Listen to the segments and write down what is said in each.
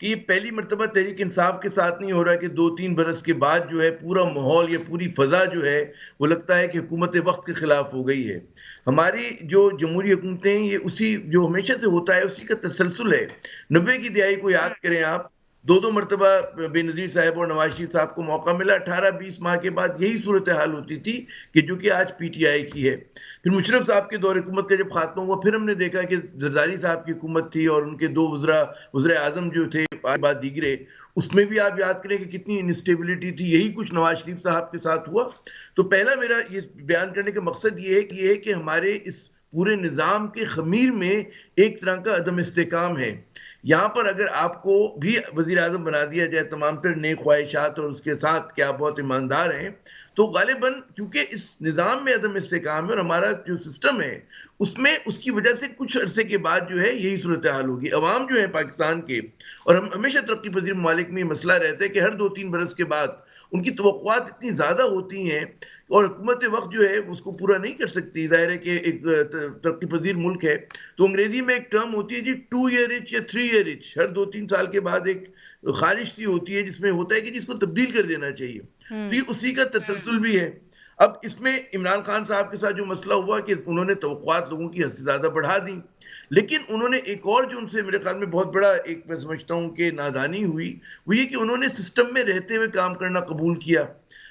کہ یہ پہلی مرتبہ تحریک انصاف کے ساتھ نہیں ہو رہا کہ 2-3 برس کے بعد جو ہے پورا ماحول یا پوری فضا جو ہے وہ لگتا ہے کہ حکومت وقت کے خلاف ہو گئی ہے. ہماری جو جمہوری حکومتیں ہیں یہ اسی جو ہمیشہ سے ہوتا ہے اسی کا تسلسل ہے. 90 کی دہائی کو یاد کریں آپ، 2 مرتبہ بے نظیر صاحب اور نواز شریف صاحب کو موقع ملا، 18-20 ماہ کے بعد یہی صورتحال ہوتی تھی کہ جو کہ آج پی ٹی آئی کی ہے. پھر مشرف صاحب کے دور حکومت کا جب خاتمہ ہوا، پھر ہم نے دیکھا کہ زرداری صاحب کی حکومت تھی اور ان کے 2 وزراء اعظم جو تھے بعد دیگرے، اس میں بھی آپ یاد کریں کہ کتنی انسٹیبلٹی تھی. یہی کچھ نواز شریف صاحب کے ساتھ ہوا. تو پہلا میرا یہ بیان کرنے کا مقصد یہ ہے کہ ہمارے اس پورے نظام کے خمیر میں ایک طرح کا عدم استحکام ہے. یہاں پر اگر آپ کو بھی وزیر اعظم بنا دیا جائے تمام تر نیک خواہشات اور اس کے ساتھ کہ آپ بہت ایماندار ہیں، تو غالباً کیونکہ اس نظام میں عدم استحکام ہے اور ہمارا جو سسٹم ہے اس میں اس کی وجہ سے کچھ عرصے کے بعد جو ہے یہی صورتحال ہوگی. عوام جو ہے پاکستان کے، اور ہم ہمیشہ ترقی پذیر ممالک میں یہ مسئلہ رہتا ہے کہ ہر 2-3 برس کے بعد ان کی توقعات اتنی زیادہ ہوتی ہیں اور حکومت وقت جو ہے اس کو پورا نہیں کر سکتی. ظاہر ہے کہ ایک ترقی پذیر ملک ہے تو انگریزی میں ایک ٹرم ہوتی ہے جی 2 year itch یا 3 year itch. ہر 2-3 سال کے بعد ایک خارش سی ہوتی ہے جس میں ہوتا ہے کہ جس کو تبدیل کر دینا چاہیے. تو یہ اسی کا تسلسل بھی ہے. اب اس میں عمران خان صاحب کے ساتھ جو مسئلہ ہوا کہ انہوں نے توقعات لوگوں کی حد سے زیادہ بڑھا دی، لیکن انہوں نے ایک اور جو ان سے میرے خیال میں بہت بڑا ایک میں سمجھتا ہوں کہ نادانی ہوئی، وہ یہ کہ انہوں نے سسٹم میں رہتے ہوئے کام کرنا قبول کیا.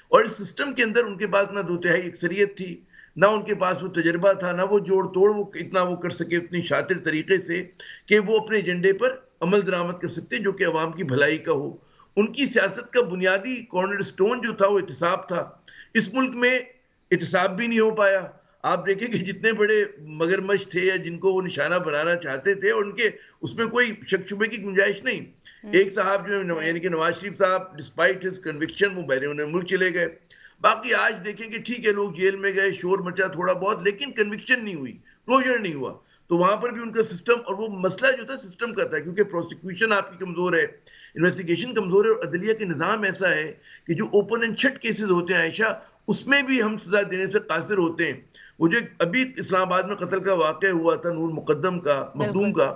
اور اس سسٹم کے اندر ان کے پاس نہ 2/3 اکثریت تھی، نہ ان کے پاس وہ تجربہ تھا، نہ وہ جوڑ توڑ وہ اتنا وہ کر سکے اتنی شاطر طریقے سے کہ وہ اپنے ایجنڈے پر عمل درآمد کر سکتے جو کہ عوام کی بھلائی کا ہو. ان کی سیاست کا بنیادی کارنر سٹون جو تھا وہ احتساب تھا. اس ملک میں احتساب بھی نہیں ہو پایا. آپ دیکھیں کہ جتنے بڑے مگرمچھ تھے یا جن کو وہ نشانہ بنانا چاہتے تھے اور ان کے اس میں کوئی شک شبے کی گنجائش نہیں. ایک صاحب جو ہے یعنی کہ نواز شریف صاحب ڈسپائٹ ہز کنوکشن وہ بیرون ملک چلے گئے. باقی آج دیکھیں کہ ٹھیک ہے لوگ جیل میں گئے، شور مچا تھوڑا بہت، لیکن کنوکشن نہیں ہوئی، کلوجر نہیں ہوا. تو وہاں پر بھی ان کا سسٹم اور وہ مسئلہ جو تھا سسٹم کا تھا، کیونکہ پروسیکیوشن آپ کی کمزور ہے، انویسٹیگیشن کمزور ہے، اور عدلیہ کے نظام ایسا ہے کہ جو اوپن اینڈ شٹ کیسز ہوتے ہیں عائشہ، اس میں بھی ہم سزا دینے سے قاصر ہوتے ہیں. وہ جو ابھی اسلام آباد میں قتل کا واقعہ ہوا تھا نور مقدم کا، مخدوم کا،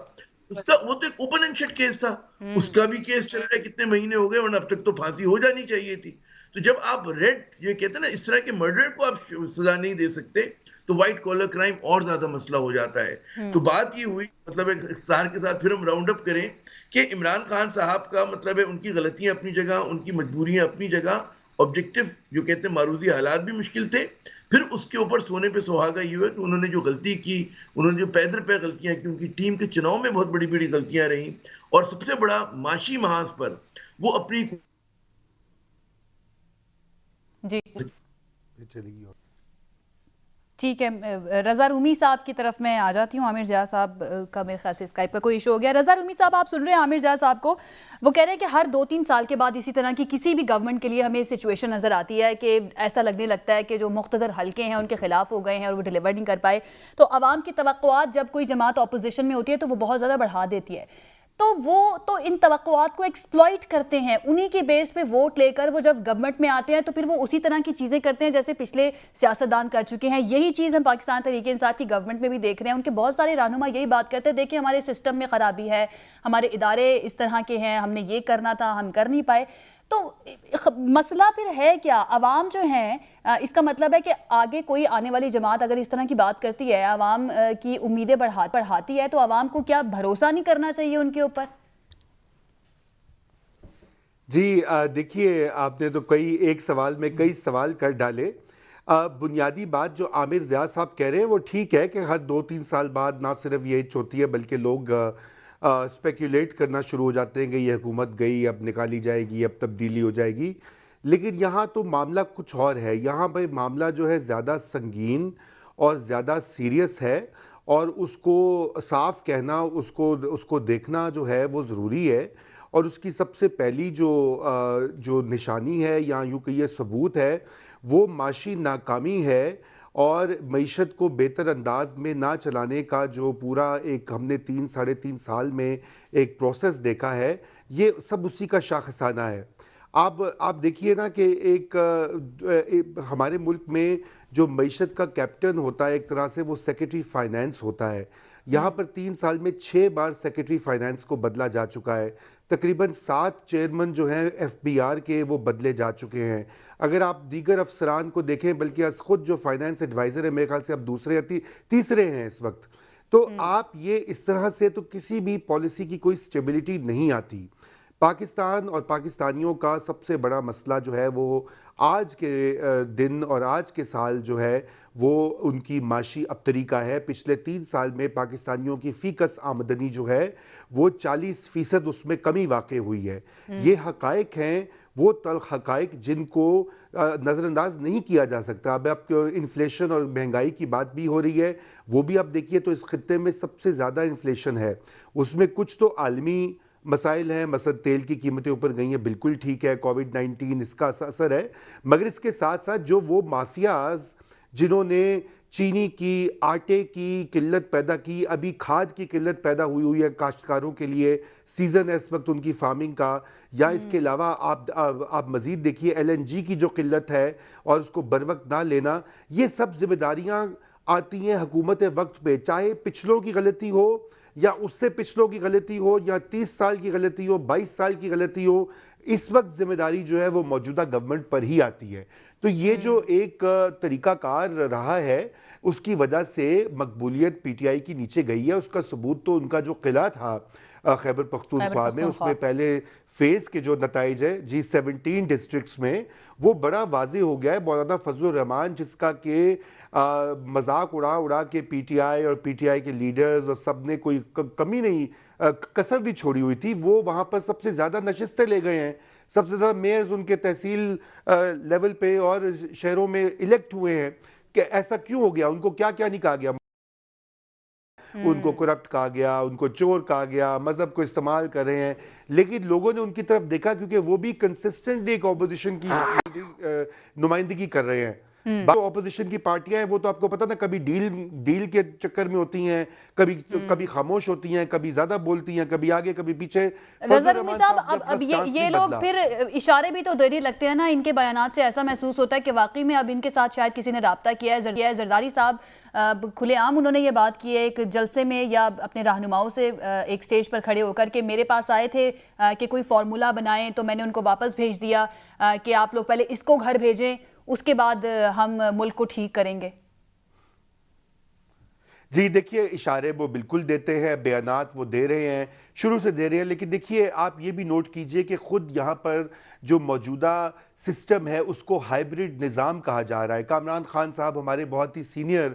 اس کا وہ تو ایک اوپن اینڈ شٹ کیس تھا. اس کا بھی کیس چل رہا ہے، کتنے مہینے ہو گئے، ورنہ اب تک تو پھانسی ہو جانی چاہیے تھی. تو جب آپ یہ کہتے ہیں نا اس طرح کے مرڈر کو آپ سزا نہیں دے سکتے تو وائٹ کالر کرائم اور زیادہ مسئلہ ہو جاتا ہے. تو بات یہ ہوئی، مطلب ایک اختصار کے ساتھ پھر ہم راؤنڈ اپ کریں کہ عمران خان صاحب کا مطلب ہے ان کی غلطیاں اپنی جگہ، ان کی مجبوریاں اپنی جگہ، آبجیکٹو جو کہتے ہیں معروضی حالات بھی مشکل تھے. پھر اس کے اوپر سونے پہ سہاگا یہ ہوا کہ انہوں نے جو غلطی کی، انہوں نے جو پیدر پہ غلطیاں کی، ان کی ٹیم کے چناؤ میں بہت بڑی بڑی غلطیاں رہیں، اور سب سے بڑا معاشی محاذ پر وہ اپنی جی ٹھیک ہے. رضا رومی صاحب کی طرف میں آ جاتی ہوں. عامر ضیاء صاحب کا میرے خیال سے اسکائپ کا کوئی ایشو ہو گیا. رضا رومی صاحب آپ سن رہے ہیں عامر ضیاء صاحب کو؟ وہ کہہ رہے ہیں کہ ہر 2-3 سال کے بعد اسی طرح کی کسی بھی گورنمنٹ کے لیے ہمیں سچویشن نظر آتی ہے کہ ایسا لگنے لگتا ہے کہ جو مقتدر حلقے ہیں ان کے خلاف ہو گئے ہیں اور وہ ڈیلیور نہیں کر پائے. تو عوام کی توقعات جب کوئی جماعت اپوزیشن میں ہوتی ہے تو وہ بہت زیادہ بڑھا دیتی ہے، تو وہ تو ان توقعات کو ایکسپلائٹ کرتے ہیں، انہی کے بیس پہ ووٹ لے کر وہ جب گورنمنٹ میں آتے ہیں تو پھر وہ اسی طرح کی چیزیں کرتے ہیں جیسے پچھلے سیاستدان کر چکے ہیں. یہی چیز ہم پاکستان تحریک انصاف کی گورنمنٹ میں بھی دیکھ رہے ہیں. ان کے بہت سارے رہنما یہی بات کرتے ہیں دیکھیں ہمارے سسٹم میں خرابی ہے، ہمارے ادارے اس طرح کے ہیں، ہم نے یہ کرنا تھا ہم کر نہیں پائے. تو مسئلہ پھر ہے کیا؟ عوام جو ہیں، اس کا مطلب ہے کہ آگے کوئی آنے والی جماعت اگر اس طرح کی بات کرتی ہے، عوام کی امیدیں بڑھاتی ہے، تو عوام کو کیا بھروسہ نہیں کرنا چاہیے ان کے اوپر؟ جی دیکھیے، آپ نے تو ایک سوال میں کئی سوال کر ڈالے. بنیادی بات جو عامر ضیاء صاحب کہہ رہے ہیں وہ ٹھیک ہے کہ ہر 2-3 سال بعد نہ صرف یہ ہوتی ہے بلکہ لوگ اسپیکولیٹ کرنا شروع ہو جاتے ہیں کہ یہ حکومت گئی، اب نکالی جائے گی، اب تبدیلی ہو جائے گی. لیکن یہاں تو معاملہ کچھ اور ہے. یہاں پہ معاملہ جو ہے زیادہ سنگین اور زیادہ سیریس ہے، اور اس کو صاف کہنا، اس کو دیکھنا جو ہے وہ ضروری ہے. اور اس کی سب سے پہلی جو نشانی ہے یا یوں کہ یہ ثبوت ہے وہ معاشی ناکامی ہے، اور معیشت کو بہتر انداز میں نہ چلانے کا جو پورا ایک ہم نے 3-3.5 سال میں ایک پروسیس دیکھا ہے، یہ سب اسی کا شاخسانہ ہے. آپ دیکھیے نا کہ ایک ہمارے ملک میں جو معیشت کا کیپٹن ہوتا ہے ایک طرح سے وہ سیکرٹری فائنانس ہوتا ہے. یہاں پر 3 سال میں 6 بار سیکرٹری فائنانس کو بدلا جا چکا ہے، تقریباً 7 چیئرمین جو ہیں ایف بی آر کے وہ بدلے جا چکے ہیں۔ اگر آپ دیگر افسران کو دیکھیں، بلکہ از خود جو فائنانس ایڈوائزر ہے میرے خیال سے اب دوسرے یا تیسرے ہیں اس وقت، تو آپ یہ اس طرح سے تو کسی بھی پالیسی کی کوئی سٹیبلٹی نہیں آتی۔ پاکستان اور پاکستانیوں کا سب سے بڑا مسئلہ جو ہے وہ آج کے دن اور آج کے سال جو ہے وہ ان کی معاشی ابتری کا ہے۔ پچھلے 3 سال میں پاکستانیوں کی فی کس آمدنی جو ہے وہ 40% اس میں کمی واقع ہوئی ہے۔ یہ حقائق ہیں، وہ تلخ حقائق جن کو نظر انداز نہیں کیا جا سکتا۔ اب آپ انفلیشن اور مہنگائی کی بات بھی ہو رہی ہے، وہ بھی آپ دیکھیے تو اس خطے میں سب سے زیادہ انفلیشن ہے۔ اس میں کچھ تو عالمی مسائل ہیں، مثلا تیل کی قیمتیں اوپر گئی ہیں، بالکل ٹھیک ہے، کووڈ-19 اس کا اثر ہے، مگر اس کے ساتھ ساتھ جو وہ مافیاز جنہوں نے چینی کی، آٹے کی قلت پیدا کی، ابھی کھاد کی قلت پیدا ہوئی ہے کاشتکاروں کے لیے، سیزن ہے اس وقت ان کی فارمنگ کا، یا اس کے علاوہ آپ مزید دیکھیے ایل این جی کی جو قلت ہے اور اس کو بروقت نہ لینا، یہ سب ذمہ داریاں آتی ہیں حکومت وقت پہ، چاہے پچھلوں کی غلطی ہو یا اس سے پچھلوں کی غلطی ہو یا 30 سال کی غلطی ہو، 22 سال کی غلطی ہو، اس وقت ذمہ داری جو ہے وہ موجودہ گورنمنٹ پر ہی آتی ہے۔ تو یہ جو ایک طریقہ کار رہا ہے اس کی وجہ سے مقبولیت پی ٹی آئی کی نیچے گئی ہے۔ اس کا ثبوت تو ان کا جو قلعہ تھا خیبر پختونخوا میں، اس میں پہلے فیز کے جو نتائج ہے جی 17 ڈسٹرکٹس میں وہ بڑا واضح ہو گیا ہے۔ مولانا فضل الرحمان جس کا کہ مذاق اڑا کے پی ٹی آئی اور پی ٹی آئی کے لیڈرز اور سب نے کوئی کمی نہیں، کسر نہیں چھوڑی ہوئی تھی، وہ وہاں پر سب سے زیادہ نشستیں لے گئے ہیں، سب سے زیادہ میئرز ان کے تحصیل لیول پہ اور شہروں میں الیکٹ ہوئے ہیں۔ کہ ایسا کیوں ہو گیا؟ ان کو کیا کیا نہیں کہا گیا؟ ان کو کرپٹ کہا گیا، ان کو چور کہا گیا، مذہب کو استعمال کر رہے ہیں، لیکن لوگوں نے ان کی طرف دیکھا کیونکہ وہ بھی کنسسٹنٹلی ایک اپوزیشن کی نمائندگی کر رہے ہیں۔ جو اپوزیشن کی پارٹیاں ہیں وہ تو آپ کو پتا نا کبھی ڈیل کے چکر میں ہوتی ہیں، کبھی خاموش ہوتی ہیں، کبھی زیادہ رولتی ہیں، کبھی آگے کبھی پیچھے۔ رضا رومی صاحب، اب یہ لوگ پھر اشارے بھی تو دے لگتے ہیں نا، ان کے بیانات سے ایسا محسوس ہوتا ہے کہ واقعی میں اب ان کے ساتھ شاید کسی نے رابطہ کیا ہے۔ زرداری صاحب کھلے عام انہوں نے یہ بات کی ہے ایک جلسے میں یا اپنے رہنماؤں سے ایک سٹیج پر کھڑے ہو کر کہ میرے پاس آئے تھے کہ کوئی فارمولا بنائیں، تو میں نے ان کو واپس بھیج دیا کہ آپ لوگ پہلے اس کو گھر بھیجیں، اس کے بعد ہم ملک کو ٹھیک کریں گے۔ جی دیکھیے، اشارے وہ بالکل دیتے ہیں، بیانات وہ دے رہے ہیں، شروع سے دے رہے ہیں، لیکن دیکھیے آپ یہ بھی نوٹ کیجئے کہ خود یہاں پر جو موجودہ سسٹم ہے اس کو ہائیبریڈ نظام کہا جا رہا ہے۔ کامران خان صاحب ہمارے بہت ہی سینئر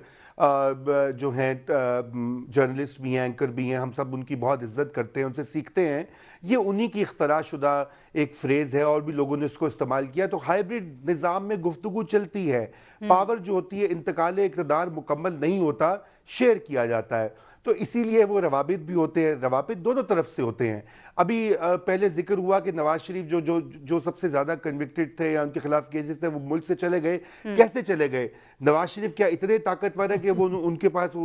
جو ہیں جرنلسٹ بھی ہیں، اینکر بھی ہیں، ہم سب ان کی بہت عزت کرتے ہیں، ان سے سیکھتے ہیں۔ یہ انہی کی اختراع شدہ ایک فریز ہے اور بھی لوگوں نے اس کو استعمال کیا۔ تو ہائیبریڈ نظام میں گفتگو چلتی ہے، پاور جو ہوتی ہے، انتقال اقتدار مکمل نہیں ہوتا، شیئر کیا جاتا ہے، تو اسی لیے وہ روابط بھی ہوتے ہیں، روابط دونوں طرف سے ہوتے ہیں۔ ابھی پہلے ذکر ہوا کہ نواز شریف جو سب سے زیادہ کنوکٹڈ تھے یا ان کے خلاف کیسز تھے وہ ملک سے چلے گئے۔ کیسے چلے گئے؟ نواز شریف کیا اتنے طاقتور ہے کہ وہ ان کے پاس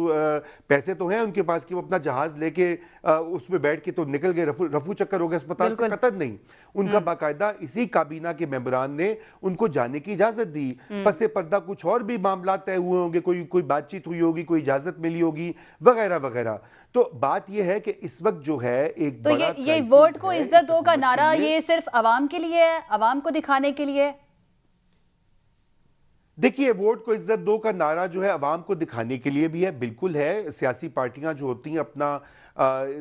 پیسے تو ہیں ان کے پاس کہ وہ اپنا جہاز لے کے اس میں بیٹھ کے تو نکل گئے، رفو چکر ہو گئے اسپتال سے؟ قطر نہیں، ان کا باقاعدہ اسی کابینہ کے ممبران نے ان کو جانے کی اجازت دی۔ پس پردہ کچھ اور بھی معاملات طے ہوئے ہوں گے، کوئی بات چیت ہوئی ہوگی، کوئی اجازت ملی ہوگی وغیرہ وغیرہ۔ تو بات یہ ہے کہ اس وقت جو ہے ایک تو یہ ووٹ کو عزت دو کا نعرہ یہ صرف عوام کے لیے ہے، عوام کو دکھانے کے لیے؟ دیکھیے، ووٹ کو عزت دو کا نعرہ جو ہے عوام کو دکھانے کے لیے بھی ہے، بالکل ہے۔ سیاسی پارٹیاں جو ہوتی ہیں اپنا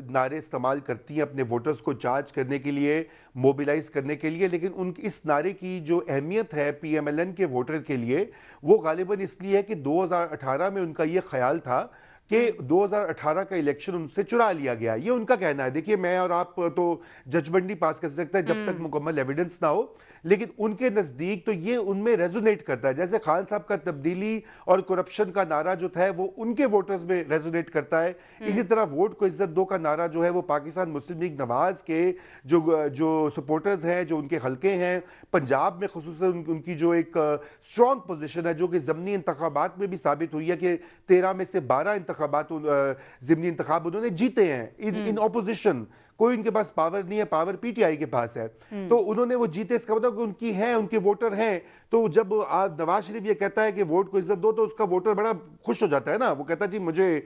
نعرے استعمال کرتی ہیں اپنے ووٹرز کو چارج کرنے کے لیے، موبیلائز کرنے کے لیے، لیکن اس نعرے کی جو اہمیت ہے پی ایم ایل این کے ووٹر کے لیے وہ غالباً اس لیے ہے کہ 2018 میں ان کا یہ خیال تھا کہ 2018 کا الیکشن ان سے چرا لیا گیا، یہ ان کا کہنا ہے۔ دیکھیے، میں اور آپ تو ججمنٹ نہیں پاس کر سکتے جب تک مکمل ایویڈنس نہ ہو، لیکن ان کے نزدیک تو یہ ان میں ریزونیٹ کرتا ہے۔ جیسے خان صاحب کا تبدیلی اور کرپشن کا نعرہ جو تھا وہ ان کے ووٹرز میں ریزونیٹ کرتا ہے، اسی طرح ووٹ کو عزت دو کا نعرہ جو ہے وہ پاکستان مسلم لیگ نواز کے جو سپورٹرز ہیں، جو ان کے حلقے ہیں پنجاب میں خصوصاً، ان کی جو ایک اسٹرانگ پوزیشن ہے جو کہ ضمنی انتخابات میں بھی ثابت ہوئی ہے کہ 13 میں سے 12 ضمنی انتخاب انہوں نے جیتے ہیں ان اپوزیشن، کوئی ان کے پاس پاور نہیں ہے, پاور پی ٹی آئی کے پاس ہے. تو انہوں نے وہ جیتے, اس کا مطلب کہ ان کی ہیں, ان کے ووٹر ہیں. تو جب نواز شریف یہ کہتا ہے کہ ووٹ کو عزت دو, تو اس کا ووٹر بڑا خوش ہو جاتا ہے نا, وہ کہتا ہے جی مجھے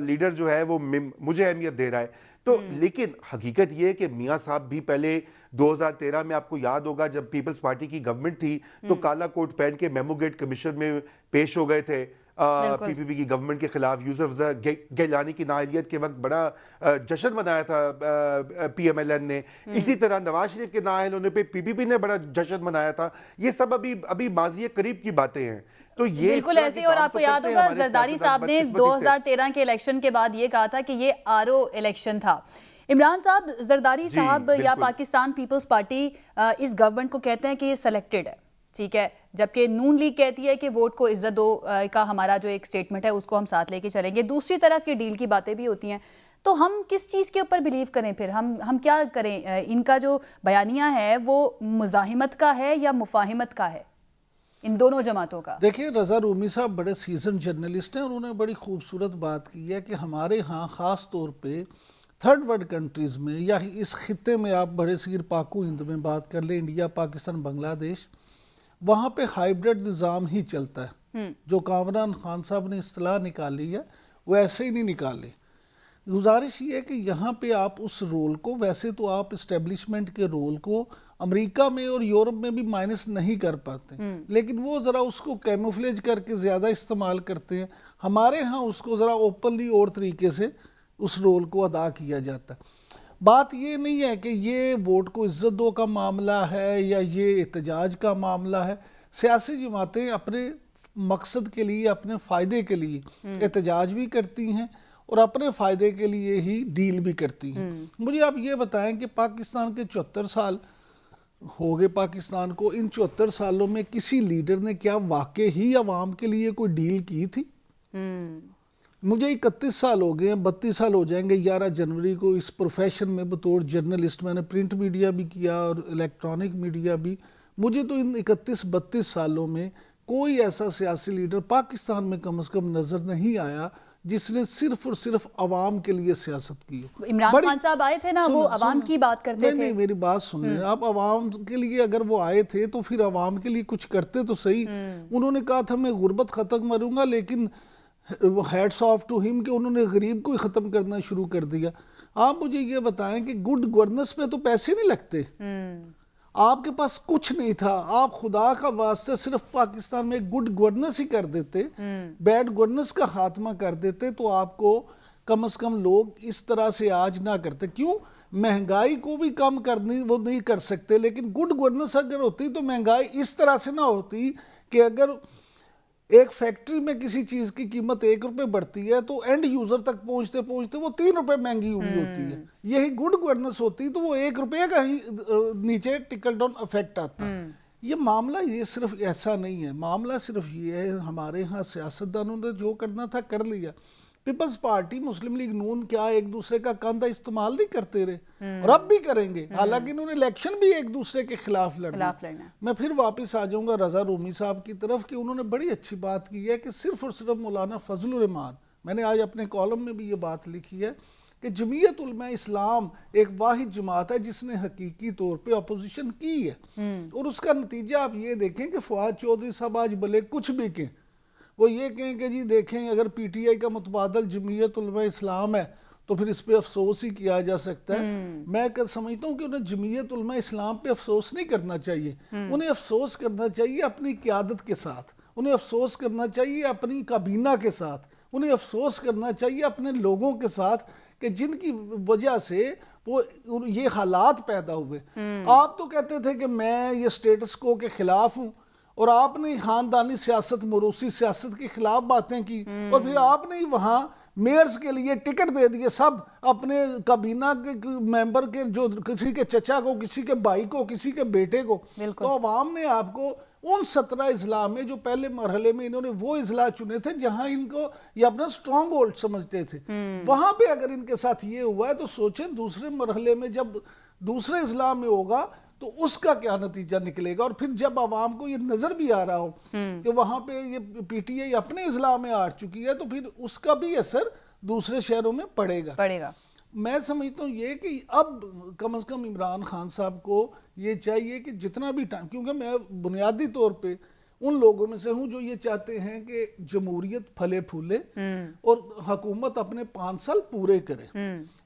لیڈر جو ہے وہ مجھے اہمیت دے رہا ہے. تو لیکن حقیقت یہ ہے کہ میاں صاحب بھی پہلے 2013 میں آپ کو یاد ہوگا جب پیپلز پارٹی کی گورنمنٹ تھی تو کالا کوٹ پہن کے میمو گیٹ کمیشن میں پیش ہو گئے تھے پی پی پی کی گورنمنٹ کے خلاف. یوسف گیلانی کی نااہلیت کے وقت بڑا جشن منایا تھا پی ایم ایل این نے. اسی طرح نواز شریف کے نااہل ہونے پہ پی پی پی نے بڑا جشن منایا تھا. یہ سب ابھی ماضی قریب کی باتیں ہیں. تو یہ بالکل ایسے, اور آپ کو یاد ہوگا زرداری صاحب نے 2013 کے الیکشن کے بعد یہ کہا تھا کہ یہ آر او الیکشن تھا. عمران صاحب, زرداری صاحب یا پاکستان پیپلز پارٹی اس گورنمنٹ کو کہتے ہیں کہ یہ سلیکٹڈ ہے, ٹھیک ہے, جبکہ نون لیگ کہتی ہے کہ ووٹ کو عزت دو کا ہمارا جو ایک سٹیٹمنٹ ہے اس کو ہم ساتھ لے کے چلیں گے. دوسری طرف یہ ڈیل کی باتیں بھی ہوتی ہیں. تو ہم کس چیز کے اوپر بلیو کریں پھر, ہم کیا کریں؟ ان کا جو بیانیہ ہے وہ مزاحمت کا ہے یا مفاہمت کا ہے ان دونوں جماعتوں کا؟ دیکھیں, رضا رومی صاحب بڑے سیزن جرنلسٹ ہیں, اور انہوں نے بڑی خوبصورت بات کی ہے کہ ہمارے ہاں خاص طور پہ تھرڈ ورلڈ کنٹریز میں یا اس خطے میں, آپ بڑے صغیر پاک و ہند میں بات کر لیں, انڈیا, پاکستان, بنگلہ دیش, وہاں پہ ہائیبرڈ نظام ہی چلتا ہے. جو کامران خان صاحب نے اصطلاح نکالی ہے وہ ایسے ہی نہیں نکالی. گزارش یہ ہے کہ یہاں پہ آپ اس رول کو, ویسے تو آپ اسٹیبلشمنٹ کے رول کو امریکہ میں اور یورپ میں بھی مائنس نہیں کر پاتے, لیکن وہ ذرا اس کو کیموفلیج کر کے زیادہ استعمال کرتے ہیں. ہمارے ہاں اس کو ذرا اوپنلی اور طریقے سے اس رول کو ادا کیا جاتا ہے. بات یہ نہیں ہے کہ یہ ووٹ کو عزت دو کا معاملہ ہے یا یہ احتجاج کا معاملہ ہے. سیاسی جماعتیں اپنے مقصد کے لیے, اپنے فائدے کے لیے احتجاج بھی کرتی ہیں اور اپنے فائدے کے لیے ہی ڈیل بھی کرتی ہیں. مجھے آپ یہ بتائیں کہ پاکستان کے 74 سال ہو گئے پاکستان کو, ان 74 سالوں میں کسی لیڈر نے کیا واقع ہی عوام کے لیے کوئی ڈیل کی تھی؟ مجھے 31 سال ہو گئے ہیں, 32 سال ہو جائیں گے 11 جنوری کو اس پروفیشن میں بطور جرنلسٹ. میں نے پرنٹ میڈیا بھی کیا اور الیکٹرانک میڈیا بھی. مجھے تو ان 31-32 سالوں میں کوئی ایسا سیاسی لیڈر پاکستان میں کم از کم نظر نہیں آیا جس نے صرف اور صرف عوام کے لیے سیاست کی. عمران خان صاحب آئے تھے نا, وہ عوام کی بات کرتے تھے. نہیں, میری بات سن لیں آپ. عوام کے لیے اگر وہ آئے تھے تو پھر عوام کے لیے کچھ کرتے تو صحیح. انہوں نے کہا تھا میں غربت ختم کروں گا, لیکن ہیٹس آف ٹو ہم کہ انہوں نے غریب کو ہی ختم کرنا شروع کر دیا. آپ مجھے یہ بتائیں کہ گڈ گورننس پہ تو پیسے نہیں لگتے. آپ کے پاس کچھ نہیں تھا, آپ خدا کا واسطے صرف پاکستان میں گڈ گورننس ہی کر دیتے, بیڈ گورننس کا خاتمہ کر دیتے, تو آپ کو کم از کم لوگ اس طرح سے آج نہ کرتے. کیوں؟ مہنگائی کو بھی کم کرنی وہ نہیں کر سکتے, لیکن گڈ گورننس اگر ہوتی تو مہنگائی اس طرح سے نہ ہوتی کہ اگر ایک فیکٹری میں کسی چیز کی قیمت 1 روپے بڑھتی ہے تو اینڈ یوزر تک پہنچتے پہنچتے وہ 3 روپے مہنگی ہوئی ہوتی ہے. یہی گڈ گورننس ہوتی تو وہ 1 روپے کا ہی نیچے ٹکل ڈاؤن افیکٹ آتا. یہ معاملہ یہ صرف ایسا نہیں ہے, معاملہ صرف یہ ہے ہمارے ہاں سیاستدانوں نے جو کرنا تھا کر لیا. پیپلز پارٹی, مسلم لیگ نون کیا ایک دوسرے کا کندھا استعمال نہیں کرتے رہے, اور اب بھی کریں گے, حالانکہ انہوں نے الیکشن بھی ایک دوسرے کے خلاف لڑنا. میں پھر واپس آ جاؤں گا رضا رومی صاحب کی طرف کہ انہوں نے بڑی اچھی بات کی ہے کہ صرف اور صرف مولانا فضل الرحمان, میں نے آج اپنے کالم میں بھی یہ بات لکھی ہے کہ جمعیت علماء اسلام ایک واحد جماعت ہے جس نے حقیقی طور پہ اپوزیشن کی ہے, اور اس کا نتیجہ آپ یہ دیکھیں کہ فواد چودھری صاحب آج بھلے کچھ بھی کہیں, وہ یہ کہیں کہ جی دیکھیں اگر پی ٹی آئی کا متبادل جمعیت علماء اسلام ہے تو پھر اس پہ افسوس ہی کیا جا سکتا ہے. میں سمجھتا ہوں کہ انہیں جمعیت علماء اسلام پہ افسوس نہیں کرنا چاہیے, انہیں افسوس کرنا چاہیے اپنی قیادت کے ساتھ, انہیں افسوس کرنا چاہیے اپنی کابینہ کے ساتھ, انہیں افسوس کرنا چاہیے اپنے لوگوں کے ساتھ کہ جن کی وجہ سے وہ یہ حالات پیدا ہوئے. آپ تو کہتے تھے کہ میں یہ سٹیٹس کو کے خلاف ہوں, اور آپ نے خاندانی سیاست, موروثی سیاست کے خلاف باتیں کی, اور پھر آپ نے وہاں میئرز کے لیے ٹکٹ دے دیے سب اپنے کابینہ کے ممبر کے, جو کسی کے چچا کو, کسی کے بھائی کو, کسی کے بیٹے کو. تو عوام نے آپ کو ان 17 اضلاع میں, جو پہلے مرحلے میں انہوں نے وہ اضلاع چنے تھے جہاں ان کو یہ اپنا سٹرونگ ہولڈ سمجھتے تھے, وہاں پہ اگر ان کے ساتھ یہ ہوا ہے تو سوچیں دوسرے مرحلے میں جب دوسرے اضلاع میں ہوگا تو اس کا کیا نتیجہ نکلے گا. اور پھر جب عوام کو یہ نظر بھی آ رہا ہو کہ وہاں پہ یہ پی ٹی آئی اپنے اضلاع میں آ چکی ہے تو پھر اس کا بھی اثر دوسرے شہروں میں پڑے گا. میں سمجھتا ہوں یہ کہ اب کم از کم عمران خان صاحب کو یہ چاہیے کہ جتنا بھی ٹائم، کیونکہ میں بنیادی طور پہ ان لوگوں میں سے ہوں جو یہ چاہتے ہیں کہ جمہوریت پھلے پھولے اور حکومت اپنے 5 سال پورے کرے.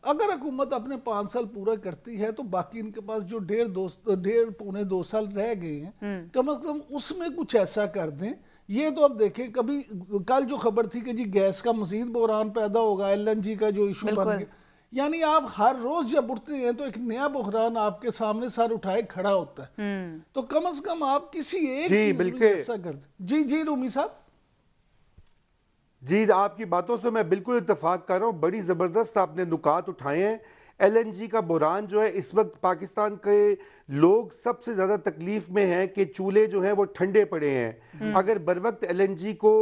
اگر حکومت اپنے 5 سال پورا کرتی ہے تو باقی ان کے پاس جو 1.5-2 سال رہ گئے ہیں کم از کم اس میں کچھ ایسا کر دیں. یہ تو اب دیکھیں، کبھی کل جو خبر تھی کہ جی گیس کا مزید بحران پیدا ہوگا، LNG کا جو ایشو بن گیا، یعنی آپ ہر روز جب اٹھتے ہیں تو ایک نیا بحران آپ کے سامنے سر اٹھائے کھڑا ہوتا ہے. تو کم از کم آپ کسی ایک چیز میں ایسا کر دیں. جی رومی صاحب. جی آپ کی باتوں سے میں بالکل اتفاق کر رہا ہوں. بڑی زبردست آپ نے نکات اٹھائے ہیں. LNG کا بحران جو ہے اس وقت پاکستان کے لوگ سب سے زیادہ تکلیف میں ہیں کہ چولہے جو ہیں وہ ٹھنڈے پڑے ہیں. اگر بر وقت LNG کو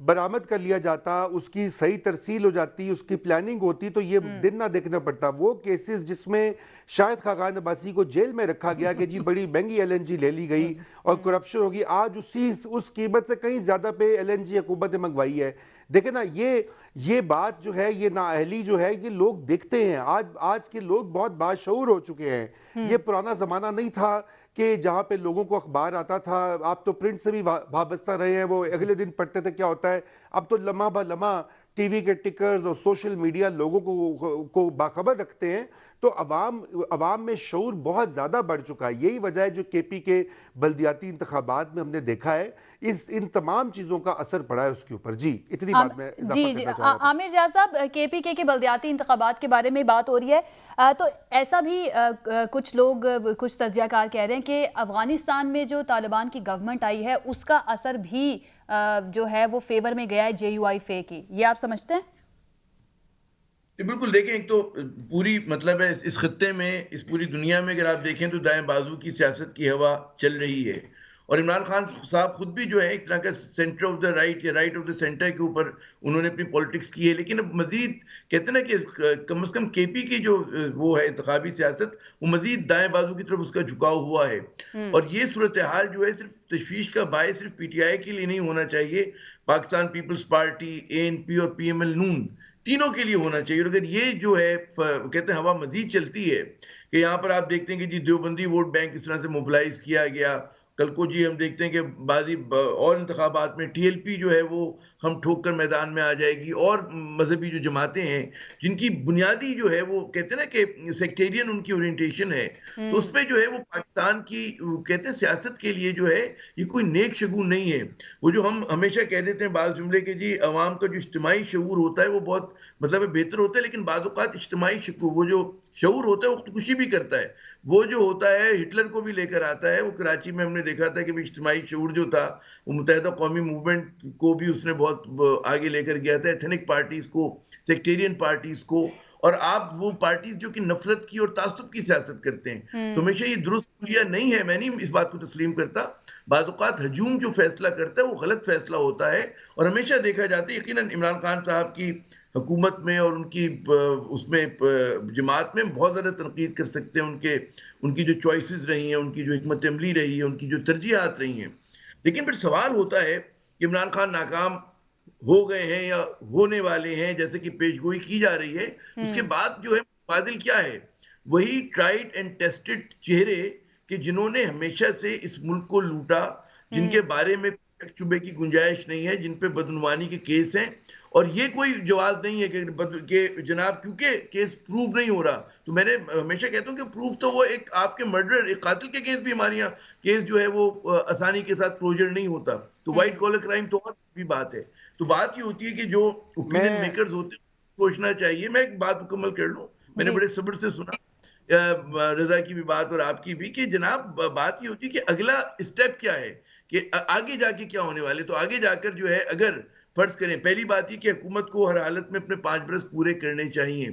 برآمد کر لیا جاتا، اس کی صحیح ترسیل ہو جاتی، اس کی پلاننگ ہوتی، تو یہ دن نہ دیکھنا پڑتا. وہ کیسز جس میں شاہد خاقان عباسی کو جیل میں رکھا گیا کہ جی بڑی مہنگی LNG لے لی گئی اور کرپشن ہوگی، آج اس قیمت سے کہیں زیادہ پہ LNG حکومت نے منگوائی ہے. دیکھیں نا، یہ بات جو ہے، یہ نااہلی جو ہے، یہ لوگ دیکھتے ہیں. آج کے لوگ بہت باشعور ہو چکے ہیں. یہ پرانا زمانہ نہیں تھا کہ جہاں پہ لوگوں کو اخبار آتا تھا. آپ تو پرنٹ سے بھی وابستہ رہے ہیں، وہ اگلے دن پڑھتے تھے کیا ہوتا ہے. اب تو لمحہ بہ لمحہ ٹی وی کے ٹکرز اور سوشل میڈیا لوگوں کو باخبر رکھتے ہیں. تو عوام میں شعور بہت زیادہ بڑھ چکا ہے. یہی وجہ ہے جو KP کے بلدیاتی انتخابات میں ہم نے دیکھا ہے، ان تمام چیزوں کا اثر پڑا ہے اس کے اوپر. جی اتنی بات میں اضافہ کرنا چاہ رہا تھا. عامر ضیاء صاحب، KPK کے بلدیاتی انتخابات کے بارے میں بات ہو رہی ہے، تو ایسا بھی کچھ لوگ، کچھ تجزیہ کار کہہ رہے ہیں کہ افغانستان میں جو طالبان کی گورنمنٹ آئی ہے اس کا اثر بھی جو ہے وہ فیور میں گیا ہے JUI کی. یہ آپ سمجھتے ہیں؟ بالکل. دیکھیں، ایک تو پوری مطلب ہے اس خطے میں، اس پوری دنیا میں اگر آپ دیکھیں تو دائیں بازو کی سیاست کی ہوا چل رہی ہے. اور عمران خان صاحب خود بھی جو ہے ایک طرح کا سینٹر آف دا رائٹ یا رائٹ آف دا سینٹر کے اوپر انہوں نے اپنی پولیٹکس کی ہے. لیکن اب مزید کہتے ہیں نا کہ کم از کم KP کی جو وہ ہے انتخابی سیاست، وہ مزید دائیں بازو کی طرف اس کا جھکاؤ ہوا ہے. اور یہ صورتحال جو ہے صرف تشویش کا باعث صرف PTI کے لیے نہیں ہونا چاہیے، پاکستان پیپلز پارٹی، ANP اور PML نون تینوں کے لیے ہونا چاہیے. اور اگر یہ جو ہے کہتے ہیں ہوا مزید چلتی ہے کہ یہاں پر آپ دیکھتے ہیں کہ جی دیوبندی ووٹ بینک اس طرح سے موبلائز کیا گیا، کل کو جی ہم دیکھتے ہیں کہ بعضی اور انتخابات میں TLP جو ہے وہ ہم ٹھوک کر میدان میں آ جائے گی، اور مذہبی جو جماعتیں ہیں جن کی بنیادی جو ہے وہ کہتے ہیں نا کہ سیکٹیرین ان کی اورینٹیشن ہے، تو اس پہ جو ہے وہ پاکستان کی کہتے ہیں سیاست کے لیے جو ہے یہ کوئی نیک شگون نہیں ہے. وہ جو ہم ہمیشہ کہہ دیتے ہیں بعض جملے کہ جی عوام کا جو اجتماعی شعور ہوتا ہے وہ بہت مطلب بہتر ہوتا ہے، لیکن بعض اوقات اجتماعی وہ جو شعور ہوتا ہے وہ خودکشی بھی کرتا ہے. وہ جو ہوتا ہے ہٹلر کو بھی لے کر آتا ہے. وہ کراچی میں ہم نے دیکھا تھا کہ اجتماعی شعور جو تھا وہ متحدہ قومی موومنٹ کو بھی اس نے بہت آگے لے کر گیا تھا، ایتھنک پارٹیز کو، سیکٹیرین پارٹیز کو. اور آپ وہ پارٹیز جو کہ نفرت کی اور تعصب کی سیاست کرتے ہیں، تو ہمیشہ یہ درست لیا نہیں ہے. میں نہیں اس بات کو تسلیم کرتا. بعض اوقات ہجوم جو فیصلہ کرتا ہے وہ غلط فیصلہ ہوتا ہے. اور ہمیشہ دیکھا جاتا ہے یقیناً عمران خان صاحب کی حکومت میں اور ان کی اس میں جماعت میں بہت زیادہ تنقید کر سکتے ہیں ان کی جو چوائسز رہی ہیں، ان کی جو حکمت عملی رہی ہے، ان کی جو ترجیحات رہی ہیں. لیکن پھر سوال ہوتا ہے کہ عمران خان ناکام ہو گئے ہیں یا ہونے والے ہیں جیسے کہ پیش گوئی کی جا رہی ہے، اس کے بعد جو ہے متبادل کیا ہے؟ وہی ٹرائڈ اینڈ ٹیسٹڈ چہرے کہ جنہوں نے ہمیشہ سے اس ملک کو لوٹا، جن کے بارے میں شبے کی گنجائش نہیں ہے، جن پہ بدعنوانی کے کیس ہیں. اور یہ کوئی جواز نہیں ہے کہ جناب کیونکہ کیس پروف نہیں ہو رہا. تو میں نے ہمیشہ کہتا ہوں کہ پروف تو وہ ایک آپ کے مرڈر، ایک قاتل کے کیس بھی ہمارے یہاں کیس جو ہے وہ آسانی کے ساتھ کلوجر نہیں ہوتا. تو وائٹ کالر کرائم تو اور بھی بات ہے. تو بات یہ ہوتی ہے کہ جو اوپینین میکرز ہوتے ہیں سوچنا چاہیے. میں ایک بات مکمل کر لوں. میں نے بڑے صبر سے سنا رضا کی بھی بات اور آپ کی بھی کہ جناب بات یہ ہوتی ہے کہ اگلا اسٹیپ کیا ہے، کہ آگے جا کے کیا ہونے والے. تو آگے جا کر جو ہے اگر فرض کریں، پہلی بات یہ کہ حکومت کو ہر حالت میں اپنے 5 برس پورے کرنے چاہیے.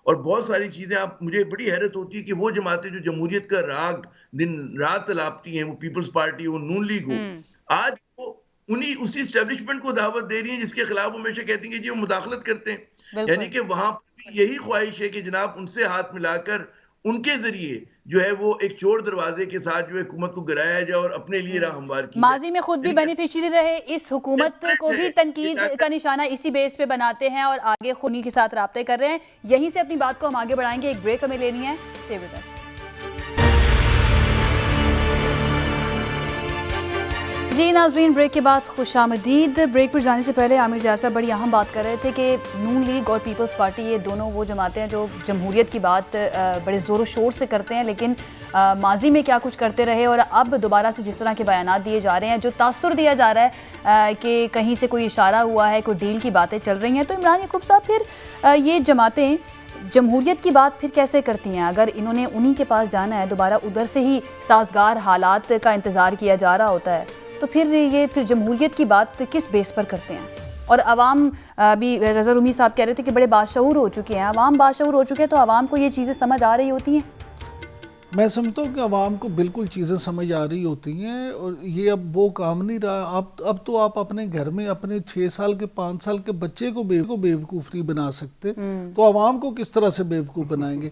اور بہت ساری چیزیں مجھے بڑی حیرت ہوتی ہے کہ وہ جماعتیں جو جمہوریت کا راگ دن رات تلاپتی ہیں، وہ پیپلز پارٹی ہو، نون لیگ ہو، آج وہ اسی اسٹیبلشمنٹ کو دعوت دے رہی ہیں جس کے خلاف ہمیشہ کہتی ہیں کہ جی وہ مداخلت کرتے ہیں. یعنی کہ وہاں پر یہی خواہش ہے کہ جناب ان سے ہاتھ ملا کر ان کے ذریعے جو ہے وہ ایک چور دروازے کے ساتھ جو ہے حکومت کو گرایا جائے اور اپنے لیے راہ ہموار کی جائے. ماضی میں خود بھی بینیفیشری رہے، اس حکومت کو بھی تنقید کا نشانہ اسی بیس پہ بناتے ہیں اور آگے خونی کے ساتھ رابطے کر رہے ہیں. یہیں سے اپنی بات کو ہم آگے بڑھائیں گے، ایک بریک ہمیں لینی ہے. Stay with us. جی ناظرین، بریک کے بعد خوش آمدید. بریک پر جانے سے پہلے عامر ضیاء صاحب بڑی اہم بات کر رہے تھے کہ نون لیگ اور پیپلز پارٹی یہ دونوں وہ جماعتیں ہیں جو جمہوریت کی بات بڑے زور و شور سے کرتے ہیں، لیکن ماضی میں کیا کچھ کرتے رہے اور اب دوبارہ سے جس طرح کے بیانات دیے جا رہے ہیں، جو تاثر دیا جا رہا ہے کہ کہیں سے کوئی اشارہ ہوا ہے، کوئی ڈیل کی باتیں چل رہی ہیں، تو عمران یعقوب صاحب پھر یہ جماعتیں جمہوریت کی بات پھر کیسے کرتی ہیں؟ اگر انہوں نے انہی کے پاس جانا ہے، دوبارہ ادھر سے ہی سازگار حالات کا انتظار کیا جا رہا ہوتا ہے، تو پھر جمہوریت کی بات کس بیس پر کرتے ہیں؟ اور عوام بھی رضا رومی صاحب کہہ رہے تھے کہ بڑے باشعور ہو چکے ہیں، عوام باشعور ہو چکے ہیں، تو عوام کو یہ چیزیں سمجھ آ رہی ہوتی ہیں؟ میں سمجھتا ہوں کہ عوام کو بالکل چیزیں سمجھ آ رہی ہوتی ہیں، اور یہ اب وہ کام نہیں رہا. اب تو آپ اپنے گھر میں اپنے 6 سال کے 5 سال کے بچے کو بیوقوف نہیں بنا سکتے، تو عوام کو کس طرح سے بیوقوف بنائیں گے؟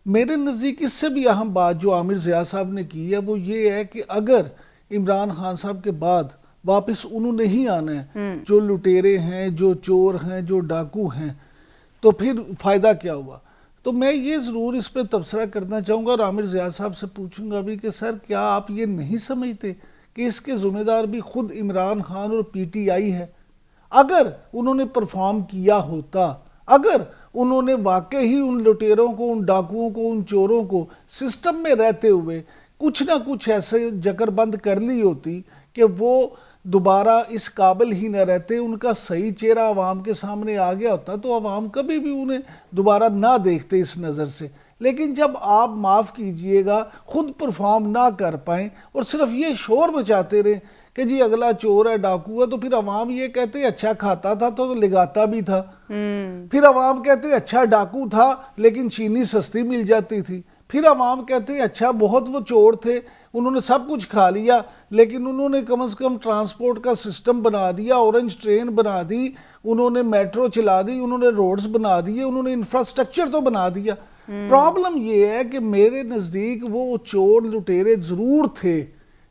میرے نزدیک اس سے بھی اہم بات جو عامر ضیاء صاحب نے کی ہے وہ یہ ہے کہ اگر عمران خان صاحب کے بعد واپس انہوں نے ہی آنا ہے، جو لٹیرے ہیں، جو چور ہیں، جو ڈاکو ہیں، تو پھر فائدہ کیا ہوا؟ تو میں یہ ضرور اس پہ تبصرہ کرنا چاہوں گا اور عامر ضیاء صاحب سے پوچھوں گا بھی کہ سر کیا آپ یہ نہیں سمجھتے کہ اس کے ذمہ دار بھی خود عمران خان اور پی ٹی آئی ہے؟ اگر انہوں نے پرفارم کیا ہوتا، اگر انہوں نے واقعی ان لٹیروں کو، ان ڈاکوؤں کو، ان چوروں کو سسٹم میں رہتے ہوئے کچھ نہ کچھ ایسے جگر بند کر لی ہوتی کہ وہ دوبارہ اس قابل ہی نہ رہتے، ان کا صحیح چہرہ عوام کے سامنے آ گیا ہوتا، تو عوام کبھی بھی انہیں دوبارہ نہ دیکھتے اس نظر سے. لیکن جب آپ معاف کیجئے گا خود پرفارم نہ کر پائیں اور صرف یہ شور مچاتے رہیں کہ جی اگلا چور ہے، ڈاکو ہے، تو پھر عوام یہ کہتے اچھا کھاتا تھا تو لگاتا بھی تھا. پھر عوام کہتے اچھا ڈاکو تھا لیکن چینی سستی مل جاتی تھی. پھر عوام کہتے ہیں اچھا بہت وہ چور تھے، انہوں نے سب کچھ کھا لیا لیکن انہوں نے کم از کم ٹرانسپورٹ کا سسٹم بنا دیا، اورنج ٹرین بنا دی، انہوں نے میٹرو چلا دی، انہوں نے روڈز بنا دیے، انہوں نے انفراسٹرکچر تو بنا دیا. پرابلم یہ ہے کہ میرے نزدیک وہ چور لٹیرے ضرور تھے،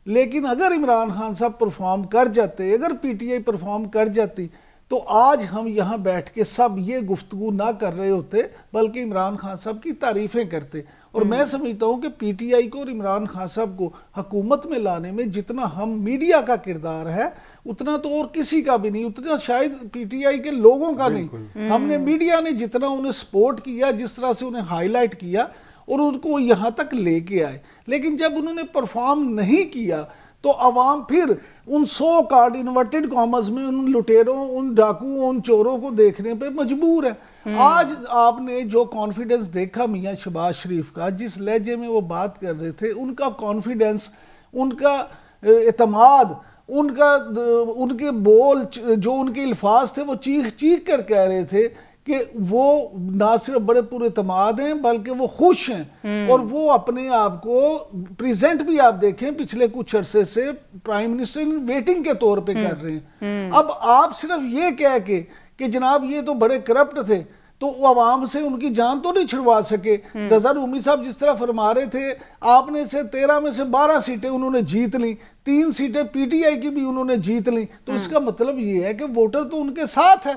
لیکن اگر عمران خان صاحب پرفارم کر جاتے، اگر پی ٹی آئی پرفارم کر جاتی، تو آج ہم یہاں بیٹھ کے سب یہ گفتگو نہ کر رہے ہوتے بلکہ عمران خان صاحب کی تعریفیں کرتے. اور میں سمجھتا ہوں کہ پی ٹی آئی کو اور عمران خان صاحب کو حکومت میں لانے میں جتنا ہم میڈیا کا کردار ہے اتنا تو اور کسی کا بھی نہیں، اتنا شاید پی ٹی آئی کے لوگوں کا نہیں. ہم نے میڈیا نے جتنا انہیں سپورٹ کیا، جس طرح سے انہیں ہائی لائٹ کیا اور ان کو یہاں تک لے کے آئے، لیکن جب انہوں نے پرفارم نہیں کیا تو عوام پھر ان سو کارڈ انورٹڈ کامرز میں ان لٹیروں، ان ڈاکوؤں، ان چوروں کو دیکھنے پہ مجبور ہے. آج آپ نے جو کانفیڈنس دیکھا میاں شہباز شریف کا، جس لہجے میں وہ بات کر رہے تھے، ان کا کانفیڈنس، ان کا اعتماد، ان کے بول، جو ان کے الفاظ تھے، وہ چیخ چیخ کر کہہ رہے تھے کہ وہ نہ صرف بڑے پورے اعتماد ہیں بلکہ وہ خوش ہیں، اور وہ اپنے آپ کو پریزنٹ بھی آپ دیکھیں پچھلے کچھ عرصے سے پرائم منسٹر ان ویٹنگ کے طور پہ کر رہے ہیں. اب آپ صرف یہ کہہ کے کہ جناب یہ تو بڑے کرپٹ تھے تو وہ عوام سے ان کی جان تو نہیں چھڑوا سکے. رضا رومی صاحب جس طرح فرما رہے تھے، آپ نے سے 13 میں سے 12 سیٹیں انہوں نے جیت لیں، 3 سیٹیں پی ٹی آئی کی بھی انہوں نے جیت لیں، تو اس کا مطلب یہ ہے کہ ووٹر تو ان کے ساتھ ہے.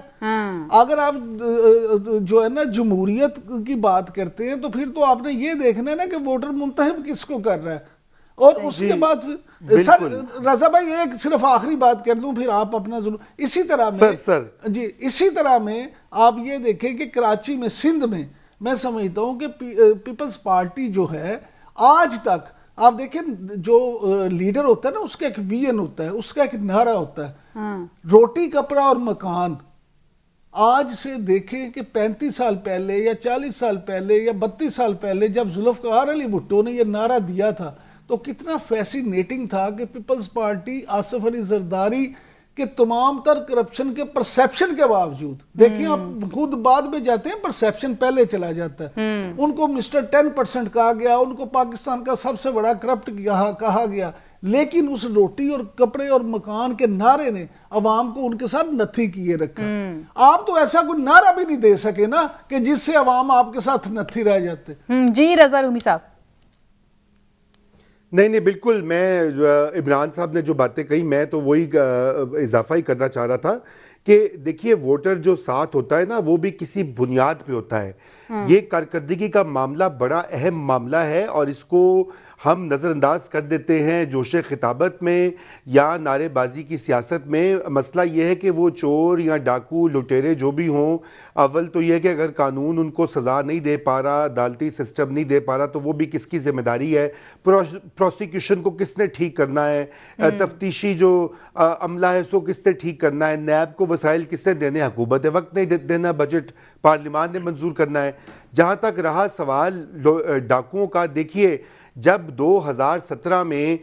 اگر آپ جو ہے نا جمہوریت کی بات کرتے ہیں تو پھر تو آپ نے یہ دیکھنا ہے نا کہ ووٹر منتخب کس کو کر رہا ہے. اور اس کے بعد سر رضا بھائی ایک صرف آخری بات کر دوں پھر آپ اپنا ضرور. اسی طرح میں آپ یہ دیکھیں کہ کراچی میں، سندھ میں سمجھتا ہوں کہ پیپلز پارٹی جو ہے آج تک آپ دیکھیں جو لیڈر ہوتا ہے نا اس کا ایک ویژن ہوتا ہے، اس کا ایک نعرہ ہوتا ہے، روٹی کپڑا اور مکان. آج سے دیکھیں کہ 35 سال پہلے یا 40 سال پہلے یا 32 سال پہلے جب ذوالفقار علی بھٹو نے یہ نعرہ دیا تھا تو کتنا فیسینیٹنگ تھا کہ پیپلز پارٹی آصف علی زرداری کے تمام تر کرپشن کے پرسیپشن کے باوجود، دیکھیں آپ خود بعد میں جاتے ہیں پرسیپشن پہلے چلا جاتا ہے، ان کو مسٹر 10% کہا گیا، ان کو پاکستان کا سب سے بڑا کرپٹ کہا گیا، لیکن اس روٹی اور کپڑے اور مکان کے نعرے نے عوام کو ان کے ساتھ نتھی کیے رکھا. آپ تو ایسا کوئی نعرہ بھی نہیں دے سکے نا کہ جس سے عوام آپ کے ساتھ نتھی رہ جاتے. جی رضا رومی صاحب. نہیں بالکل, میں عمران صاحب نے جو باتیں کہی میں تو وہی اضافہ ہی کرنا چاہ رہا تھا کہ دیکھیے ووٹر جو ساتھ ہوتا ہے نا وہ بھی کسی بنیاد پہ ہوتا ہے. یہ کارکردگی کا معاملہ بڑا اہم معاملہ ہے اور اس کو ہم نظر انداز کر دیتے ہیں جوش خطابت میں یا نعرے بازی کی سیاست میں. مسئلہ یہ ہے کہ وہ چور یا ڈاکو لٹیرے جو بھی ہوں, اول تو یہ ہے کہ اگر قانون ان کو سزا نہیں دے پا رہا, عدالتی سسٹم نہیں دے پا رہا, تو وہ بھی کس کی ذمہ داری ہے؟ پروسیکیوشن کو کس نے ٹھیک کرنا ہے؟ تفتیشی جو عملہ ہے اس کو کس نے ٹھیک کرنا ہے؟ نیب کو وسائل کس نے دینے؟ حکومت وقت نہیں دینا, بجٹ پارلیمان نے منظور کرنا ہے. جہاں تک رہا سوال ڈاکوؤں کا, دیکھیے جب 2017 میں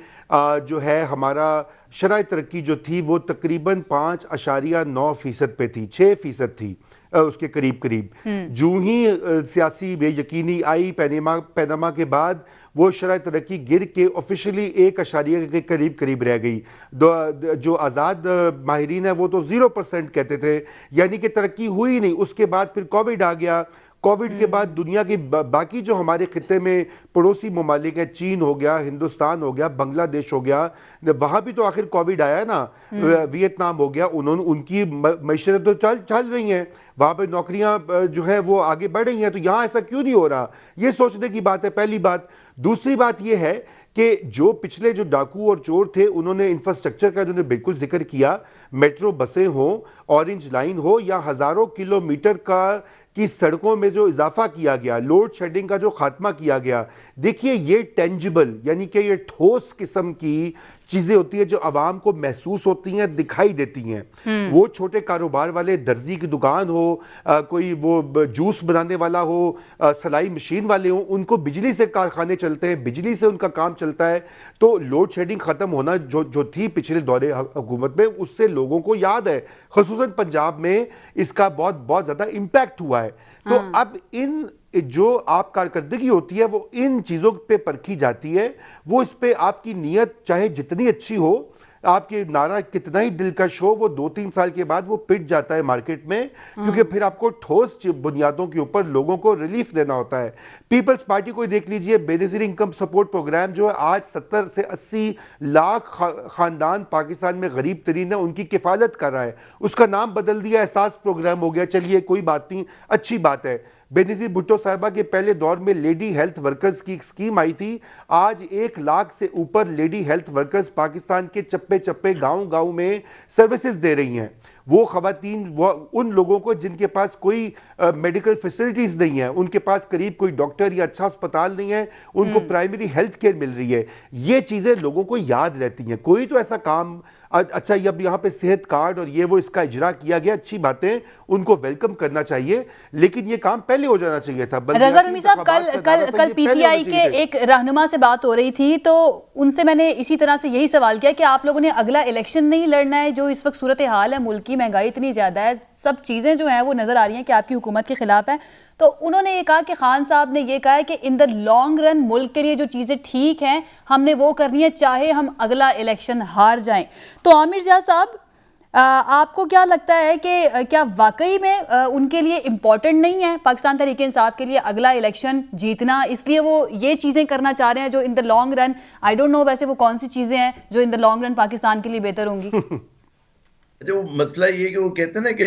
جو ہے ہمارا شرح ترقی جو تھی وہ تقریباً 5.9% پہ تھی, 6% تھی اس کے قریب. جو ہی سیاسی بے یقینی آئی پیناما کے بعد وہ شرح ترقی گر کے آفیشلی 1% کے قریب رہ گئی. جو آزاد ماہرین ہیں وہ تو 0% کہتے تھے, یعنی کہ ترقی ہوئی نہیں. اس کے بعد پھر کووڈ آ گیا. کووڈ کے بعد دنیا کی باقی جو ہمارے خطے میں پڑوسی ممالک ہیں, چین ہو گیا, ہندوستان ہو گیا, بنگلہ دیش ہو گیا, وہاں بھی تو آخر کووڈ آیا ہے نا, ویتنام ہو گیا, ان کی معیشتیں تو چل رہی ہیں, وہاں پہ نوکریاں جو ہیں وہ آگے بڑھ رہی ہیں. تو یہاں ایسا کیوں نہیں ہو رہا؟ یہ سوچنے کی بات ہے, پہلی بات. دوسری بات یہ ہے کہ جو پچھلے جو ڈاکو اور چور تھے انہوں نے انفراسٹرکچر کا انہوں نے بالکل ذکر کیا, میٹرو بسیں ہوں, اورنج لائن ہو, یا ہزاروں کلومیٹر کی سڑکوں میں جو اضافہ کیا گیا, لوڈ شیڈنگ کا جو خاتمہ کیا گیا. دیکھیے یہ ٹینجبل یعنی کہ یہ ٹھوس قسم کی چیزیں ہوتی ہیں جو عوام کو محسوس ہوتی ہیں, دکھائی دیتی ہیں. وہ چھوٹے کاروبار والے, درزی کی دکان ہو, کوئی وہ جوس بنانے والا ہو, سلائی مشین والے ہوں, ان کو بجلی سے کارخانے چلتے ہیں, بجلی سے ان کا کام چلتا ہے. تو لوڈ شیڈنگ ختم ہونا جو تھی پچھلے دورے حکومت میں, اس سے لوگوں کو یاد ہے, خصوصاً پنجاب میں اس کا بہت زیادہ امپیکٹ ہوا ہے. تو اب ان جو آپ کارکردگی ہوتی ہے وہ ان چیزوں پہ پرکھی جاتی ہے. وہ اس پہ آپ کی نیت چاہے جتنی اچھی ہو, آپ کے نعرہ کتنا ہی دلکش ہو, وہ 2-3 سال کے بعد وہ پٹ جاتا ہے مارکیٹ میں, کیونکہ پھر آپ کو ٹھوس بنیادوں کے اوپر لوگوں کو ریلیف دینا ہوتا ہے. پیپلز پارٹی کو دیکھ لیجئے, بے نظیر انکم سپورٹ پروگرام جو ہے آج 70 سے 80 لاکھ خاندان پاکستان میں غریب ترین ہیں ان کی کفالت کر رہا ہے. اس کا نام بدل دیا, احساس پروگرام ہو گیا. چلیے کوئی بات نہیں, اچھی بات ہے. بے نظیر بھٹو صاحبہ کے پہلے دور میں لیڈی ہیلتھ ورکرز کی ایک سکیم آئی تھی. آج 1 لاکھ سے اوپر لیڈی ہیلتھ ورکرز پاکستان کے چپے گاؤں میں سروسز دے رہی ہیں. وہ خواتین ان لوگوں کو جن کے پاس کوئی میڈیکل فیسلٹیز نہیں ہیں, ان کے پاس قریب کوئی ڈاکٹر یا اچھا اسپتال نہیں ہے, ان کو پرائمری ہیلتھ کیئر مل رہی ہے. یہ چیزیں لوگوں کو یاد رہتی ہیں. کوئی تو ایسا کام, اچھا اب یہاں پہ صحت کارڈ اور یہ وہ اس کا اجرا کیا گیا, اچھی باتیں, ان کو ویلکم کرنا چاہیے, لیکن یہ کام پہلے ہو جانا چاہیے تھا. رضا رومی صاحب, کل پی ٹی آئی کے ایک رہنما سے بات ہو رہی تھی تو ان سے میں نے اسی طرح سے یہی سوال کیا کہ آپ لوگوں نے اگلا الیکشن نہیں لڑنا ہے, جو اس وقت صورتحال ہے ملک کی, مہنگائی اتنی زیادہ ہے, سب چیزیں جو ہیں وہ نظر آ رہی ہیں کہ آپ کی حکومت کے خلاف ہیں. تو انہوں نے یہ کہا کہ خان صاحب نے یہ کہا ہے کہ ان دا لانگ رن ملک کے لیے جو چیزیں ٹھیک ہیں ہم نے وہ کرنی ہے, چاہے ہم اگلا الیکشن ہار جائیں. تو عامر ضیاء صاحب, آپ کو کیا لگتا ہے کہ کیا واقعی میں ان کے لیے امپورٹنٹ نہیں ہے پاکستان تحریک انصاف کے لیے اگلا الیکشن جیتنا, اس لیے وہ یہ چیزیں کرنا چاہ رہے ہیں جو ان the long run, I don't know ویسے وہ کون سی چیزیں ہیں جو ان دا لانگ رن پاکستان کے لیے بہتر ہوں گی؟ جو مسئلہ یہ کہ وہ کہتے ہیں نا کہ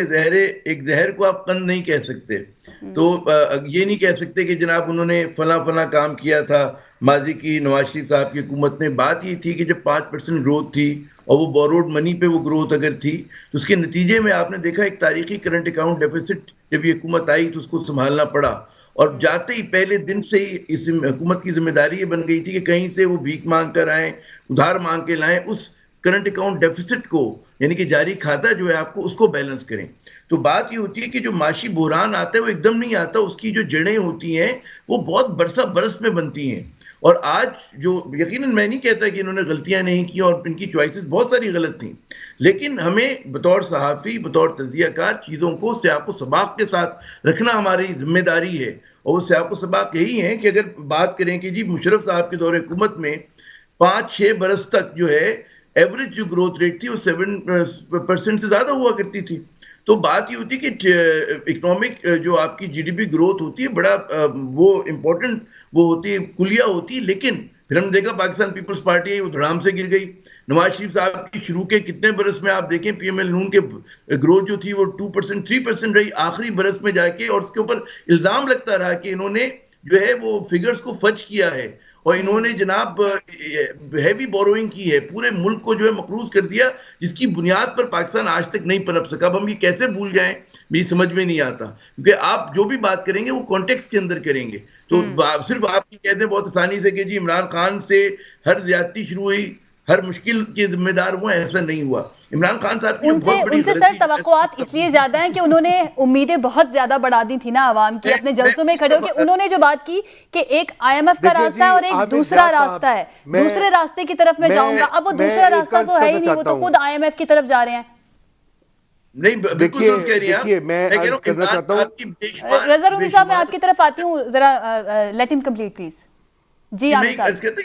ایک زہر کو آپ قند نہیں کہہ سکتے, تو یہ نہیں کہہ سکتے کہ جناب انہوں نے فلاں کام کیا تھا ماضی کی نواز شریف صاحب کی حکومت نے. بات یہ تھی کہ جب 5% گروتھ تھی اور وہ بوروڈ منی پہ وہ گروتھ اگر تھی تو اس کے نتیجے میں آپ نے دیکھا ایک تاریخی کرنٹ اکاؤنٹ ڈیفیسٹ جب یہ حکومت آئی تو اس کو سنبھالنا پڑا, اور جاتے ہی پہلے دن سے ہی اس حکومت کی ذمہ داری یہ بن گئی تھی کہ کہیں سے وہ بھیک مانگ کر آئیں, ادھار مانگ کے لائیں, اس کرنٹ اکاؤنٹ ڈیفیسٹ کو یعنی کہ جاری کھاتا جو ہے آپ کو اس کو بیلنس کریں. تو بات یہ ہوتی ہے کہ جو معاشی بحران آتا ہے وہ ایک دم نہیں آتا, اس کی جو جڑیں ہوتی ہیں وہ بہت برس میں بنتی ہیں. اور آج جو یقیناً میں نہیں کہتا کہ انہوں نے غلطیاں نہیں کی اور ان کی چوائسز بہت ساری غلط تھیں, لیکن ہمیں بطور صحافی, بطور تجزیہ کار چیزوں کو سیاق و سباق کے ساتھ رکھنا ہماری ذمہ داری ہے. اور وہ سیاق و سباق یہی ہے کہ اگر بات کریں کہ جی مشرف صاحب کے دور حکومت میں 5-6 برس تک جو ہے ایوریج جو گروتھ ریٹ تھی وہ 7% سے زیادہ ہوا کرتی تھی. تو بات یہ ہوتی ہے کہ اکنامک جو آپ کی جی ڈی پی گروتھ ہوتی ہے بڑا وہ امپورٹنٹ وہ ہوتی ہے کلیہ ہوتی ہے. لیکن پھر ہم نے دیکھا پاکستان پیپلز پارٹی ہے وہ دھڑام سے گر گئی. نواز شریف صاحب کی شروع کے کتنے برس میں آپ دیکھیں پی ایم ایل نون کے گروتھ جو تھی وہ 2% 3% رہی, آخری برس میں جا کے, اور اس کے اوپر الزام لگتا رہا کہ انہوں نے جو ہے وہ فگرز کو فج کیا ہے اور انہوں نے جناب ہیوی بوروئنگ کی ہے, پورے ملک کو جو ہے مقروض کر دیا, جس کی بنیاد پر پاکستان آج تک نہیں پنپ سکا. اب ہم یہ کیسے بھول جائیں میری سمجھ میں نہیں آتا, کیونکہ آپ جو بھی بات کریں گے وہ کانٹیکسٹ کے اندر کریں گے. تو صرف آپ یہ کہتے ہیں بہت آسانی سے کہ جی عمران خان سے ہر زیادتی شروع ہوئی, ہر مشکل کے ذمہ دار ہوا, ایسا نہیں ہوا. عمران خان صاحب ان سے سر توقعات اس لیے زیادہ ہیں کہ انہوں نے امیدیں بہت زیادہ بڑھا دی تھی نا عوام کی, اپنے جلسوں میں کھڑے ہو کے انہوں نے جو بات کی کہ ایک آئی ایم ایف کا راستہ ہے اور ایک دوسرا راستہ ہے, دوسرے راستے کی طرف میں جاؤں گا. اب وہ دوسرا راستہ تو ہے ہی نہیں, وہ تو خود آئی ایم ایف کی طرف جا رہے ہیں. نہیں بالکل درست کہہ رہی ہیں. میں کہہ رہا ہوں عمران صاحب کی رضا رومی صاحب میں آپ کی طرف آتی ہوں, ذرا لیٹ ہم کمپلیٹ پلیز. جی عامر صاحب,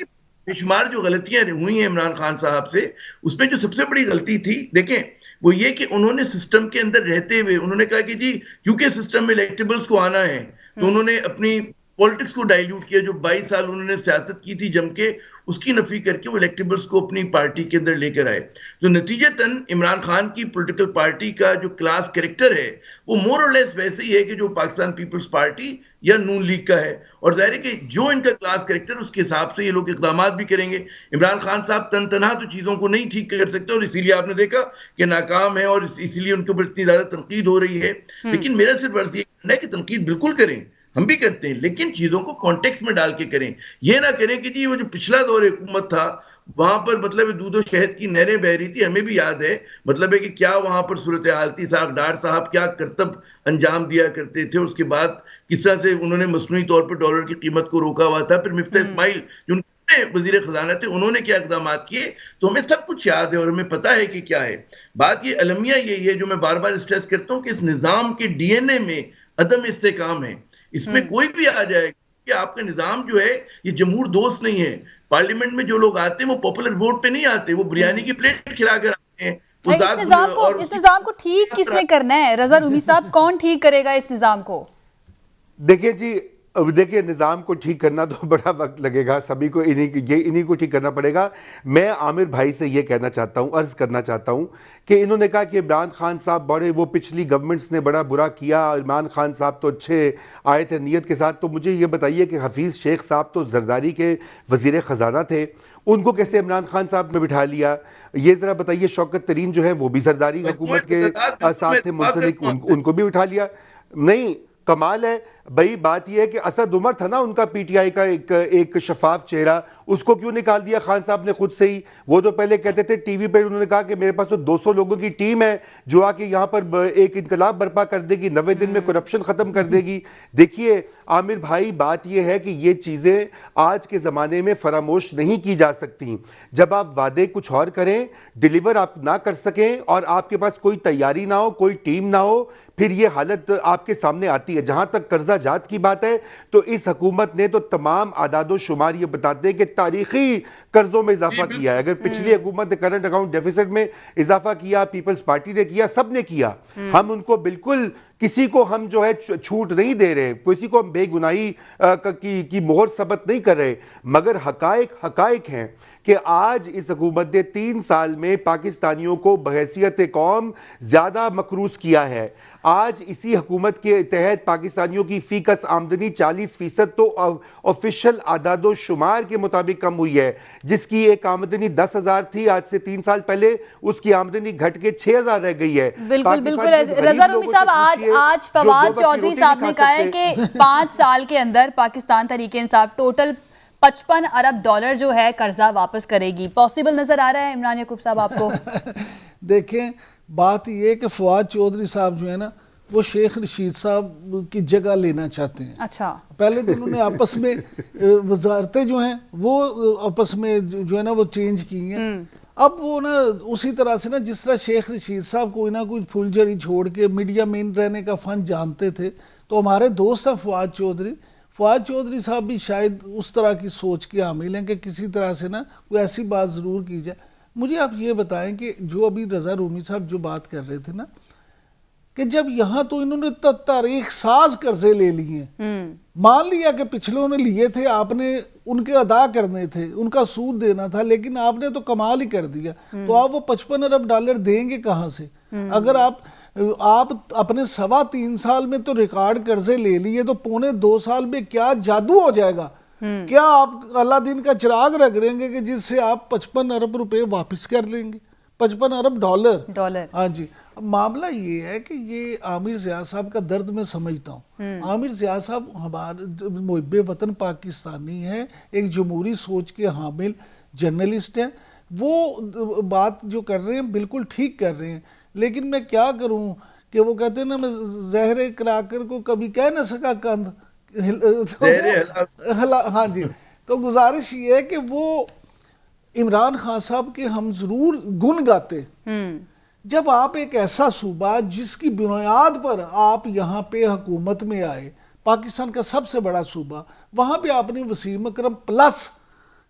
بے شمار جو غلطیاں ہوئی ہیں عمران خان صاحب سے, اس میں جو سب سے بڑی غلطی تھی دیکھیں وہ یہ کہ انہوں نے سسٹم کے اندر رہتے ہوئے انہوں نے کہا کہ جی کیونکہ سسٹم میں الیکٹیبلز کو آنا ہے تو انہوں نے اپنی پولیٹکس کو ڈائلیوٹ کیا. جو 22 سال انہوں نے سیاست کی تھی جم کے, اس کی نفی کر کے وہ الیکٹیبلز کو اپنی پارٹی کے اندر لے کر آئے. تو نتیجتاً عمران خان کی پولیٹیکل پارٹی کا جو کلاس کریکٹر ہے وہ مور اور لیس ویسے ہی ہے کہ جو پاکستان پیپلز پارٹی یا نون لیگ کا ہے. اور ظاہر ہے کہ جو ان کا کلاس کریکٹر اس کے حساب سے یہ لوگ اقدامات بھی کریں گے. عمران خان صاحب تنہا تو چیزوں کو نہیں ٹھیک کر سکتے, اور اسی لیے آپ نے دیکھا کہ ناکام ہے, اور اسی لیے ان کے اوپر اتنی زیادہ تنقید ہو رہی ہے. لیکن میرا صرف عرض یہ کہنا ہے کہ تنقید بالکل کریں, ہم بھی کرتے ہیں, لیکن چیزوں کو کانٹیکس میں ڈال کے کریں. یہ نہ کریں کہ جی وہ جو پچھلا دور حکومت تھا وہاں پر مطلب دودھ و شہد کی نہریں بہ رہی تھی, ہمیں بھی یاد ہے مطلب ہے کہ کیا وہاں پر صورتحال تھی. ڈار صاحب کیا کرتب انجام دیا کرتے تھے, اس کے بعد کس طرح سے انہوں نے مصنوعی طور پر ڈالر کی قیمت کو روکا ہوا تھا. پھر مفتاح اسماعیل جو وزیر خزانہ تھے انہوں نے کیا اقدامات کیے. تو ہمیں سب کچھ یاد ہے اور ہمیں پتا ہے کہ کیا ہے. بات یہ المیہ یہی ہے جو میں بار بار اسٹریس کرتا ہوں کہ اس نظام کے ڈی این اے میں عدم استحکام ہے. اس میں کوئی بھی آ جائے کہ آپ کا نظام جو ہے یہ جمہور دوست نہیں ہے. پارلیمنٹ میں جو لوگ آتے ہیں وہ پاپولر ووٹ پہ نہیں آتے, وہ بریانی کی پلیٹ کھلا کر آتے ہیں. اس نظام کو ٹھیک کس نے کرنا ہے رضا رومی صاحب, کون ٹھیک کرے گا اس نظام کو؟ دیکھیں جی, دیکھیں نظام کو ٹھیک کرنا تو بڑا وقت لگے گا, سبھی کو انہی کو ٹھیک کرنا پڑے گا. میں عامر بھائی سے یہ کہنا چاہتا ہوں, عرض کرنا چاہتا ہوں کہ انہوں نے کہا کہ عمران خان صاحب بڑے وہ پچھلی گورنمنٹس نے بڑا برا کیا, عمران خان صاحب تو اچھے آئے تھے نیت کے ساتھ. تو مجھے یہ بتائیے کہ حفیظ شیخ صاحب تو زرداری کے وزیر خزانہ تھے, ان کو کیسے عمران خان صاحب نے بٹھا لیا؟ یہ ذرا بتائیے. شوکت ترین جو ہے وہ بھی زرداری حکومت کے ساتھ تھے منسلک, ان کو بھی بٹھا لیا. نہیں کمال ہے بھائی. بات یہ ہے کہ اسد عمر تھا نا ان کا پی ٹی آئی کا ایک شفاف چہرہ, اس کو کیوں نکال دیا خان صاحب نے خود سے ہی؟ وہ تو پہلے کہتے تھے ٹی وی پہ, انہوں نے کہا کہ میرے پاس تو 200 لوگوں کی ٹیم ہے جو آ کے یہاں پر ایک انقلاب برپا کر دے گی, 90 دن میں کرپشن ختم کر دے گی. دیکھیے عامر بھائی, بات یہ ہے کہ یہ چیزیں آج کے زمانے میں فراموش نہیں کی جا سکتی. جب آپ وعدے کچھ اور کریں, ڈیلیور آپ نہ کر سکیں, اور آپ کے پاس کوئی تیاری نہ ہو, کوئی ٹیم نہ ہو, پھر یہ حالت آپ کے سامنے آتی ہے. جہاں تک قرضہ جات کی بات ہے تو اس حکومت نے تو تمام اعداد و شمار یہ بتاتے ہیں کہ تاریخی قرضوں میں اضافہ کیا ہے. اگر پچھلی حکومت نے کرنٹ اکاؤنٹ ڈیفیسٹ میں اضافہ کیا, پیپلز پارٹی نے کیا, سب نے کیا. ہم ان کو بالکل کسی کو ہم جو ہے چھوٹ نہیں دے رہے, کسی کو ہم بے گناہی کی مہر ثبت نہیں کر رہے, مگر حقائق ہیں کہ آج اس حکومت نے 3 سال میں پاکستانیوں کو بحیثیت قوم زیادہ مقروض کیا ہے. آج اسی حکومت کے تحت پاکستانیوں کی فی کس آمدنی 40% تو آفیشل اعداد و شمار کے مطابق کم ہوئی ہے. جس کی ایک آمدنی 10,000 تھی آج سے 3 سال پہلے, اس کی آمدنی گھٹ کے 6,000 رہ گئی ہے. بالکل رضا رومی صاحب, آج فواد چودھری صاحب نے کہا ہے کہ 5 سال کے اندر پاکستان تحریک انصاف ٹوٹل 55 ارب ڈالر جو ہے قرضہ واپس کرے گی. پاسبل نظر آ رہا ہے عمران یعقوب صاحب آپ کو؟ دیکھیں بات یہ ہے کہ فواد چودھری صاحب جو ہے نا وہ شیخ رشید صاحب کی جگہ لینا چاہتے ہیں. اچھا, پہلے تو انہوں نے آپس میں وزارتیں جو ہیں وہ آپس میں جو ہے نا وہ چینج کی ہیں. اب وہ نا اسی طرح سے نا جس طرح شیخ رشید صاحب کوئی نہ کوئی پھول جھڑی چھوڑ کے میڈیا مین رہنے کا فن جانتے تھے, تو ہمارے دوست ہیں فواد فواد چودھری صاحب بھی شاید اس طرح کی سوچ کے حامل ہیں کہ کسی طرح سے نا کوئی ایسی بات ضرور کی جائے. مجھے آپ یہ بتائیں کہ جو ابھی رضا رومی صاحب جو بات کر رہے تھے نا کہ جب یہاں تو انہوں نے تاریخ ساز قرضے لے لیے ہیں, مان لیا کہ پچھلوں نے لیے تھے, آپ نے ان کے ادا کرنے تھے, ان کا سود دینا تھا, لیکن آپ نے تو کمال ہی کر دیا. تو آپ وہ 55 ارب ڈالر دیں گے کہاں سے؟ اگر آپ اپنے 3.25 سال میں تو ریکارڈ قرضے لے لیے تو 2.25 سال میں کیا جادو ہو جائے گا؟ کیا آپ اللہ دین کا چراغ رکھ رہیں گے کہ جس سے آپ 55 ارب روپے واپس کر لیں گے؟ 55 ارب ڈالر. ہاں جی. معاملہ یہ ہے کہ یہ عامر ضیاء صاحب کا درد میں سمجھتا ہوں. عامر ضیاء صاحب ہمارے محب وطن پاکستانی ہیں, ایک جمہوری سوچ کے حامل جرنلسٹ ہیں. وہ بات جو کر رہے ہیں بالکل ٹھیک کر رہے ہیں, لیکن میں کیا کروں کہ وہ کہتے ہیں نا میں زہر کراکر کو کبھی کہہ نہ سکا کند. ہاں جی. تو گزارش یہ ہے کہ وہ عمران خان صاحب کے ہم ضرور گن گاتے جب آپ ایک ایسا صوبہ جس کی بنیاد پر آپ یہاں پہ حکومت میں آئے, پاکستان کا سب سے بڑا صوبہ, وہاں پہ آپ نے وسیم اکرم پلس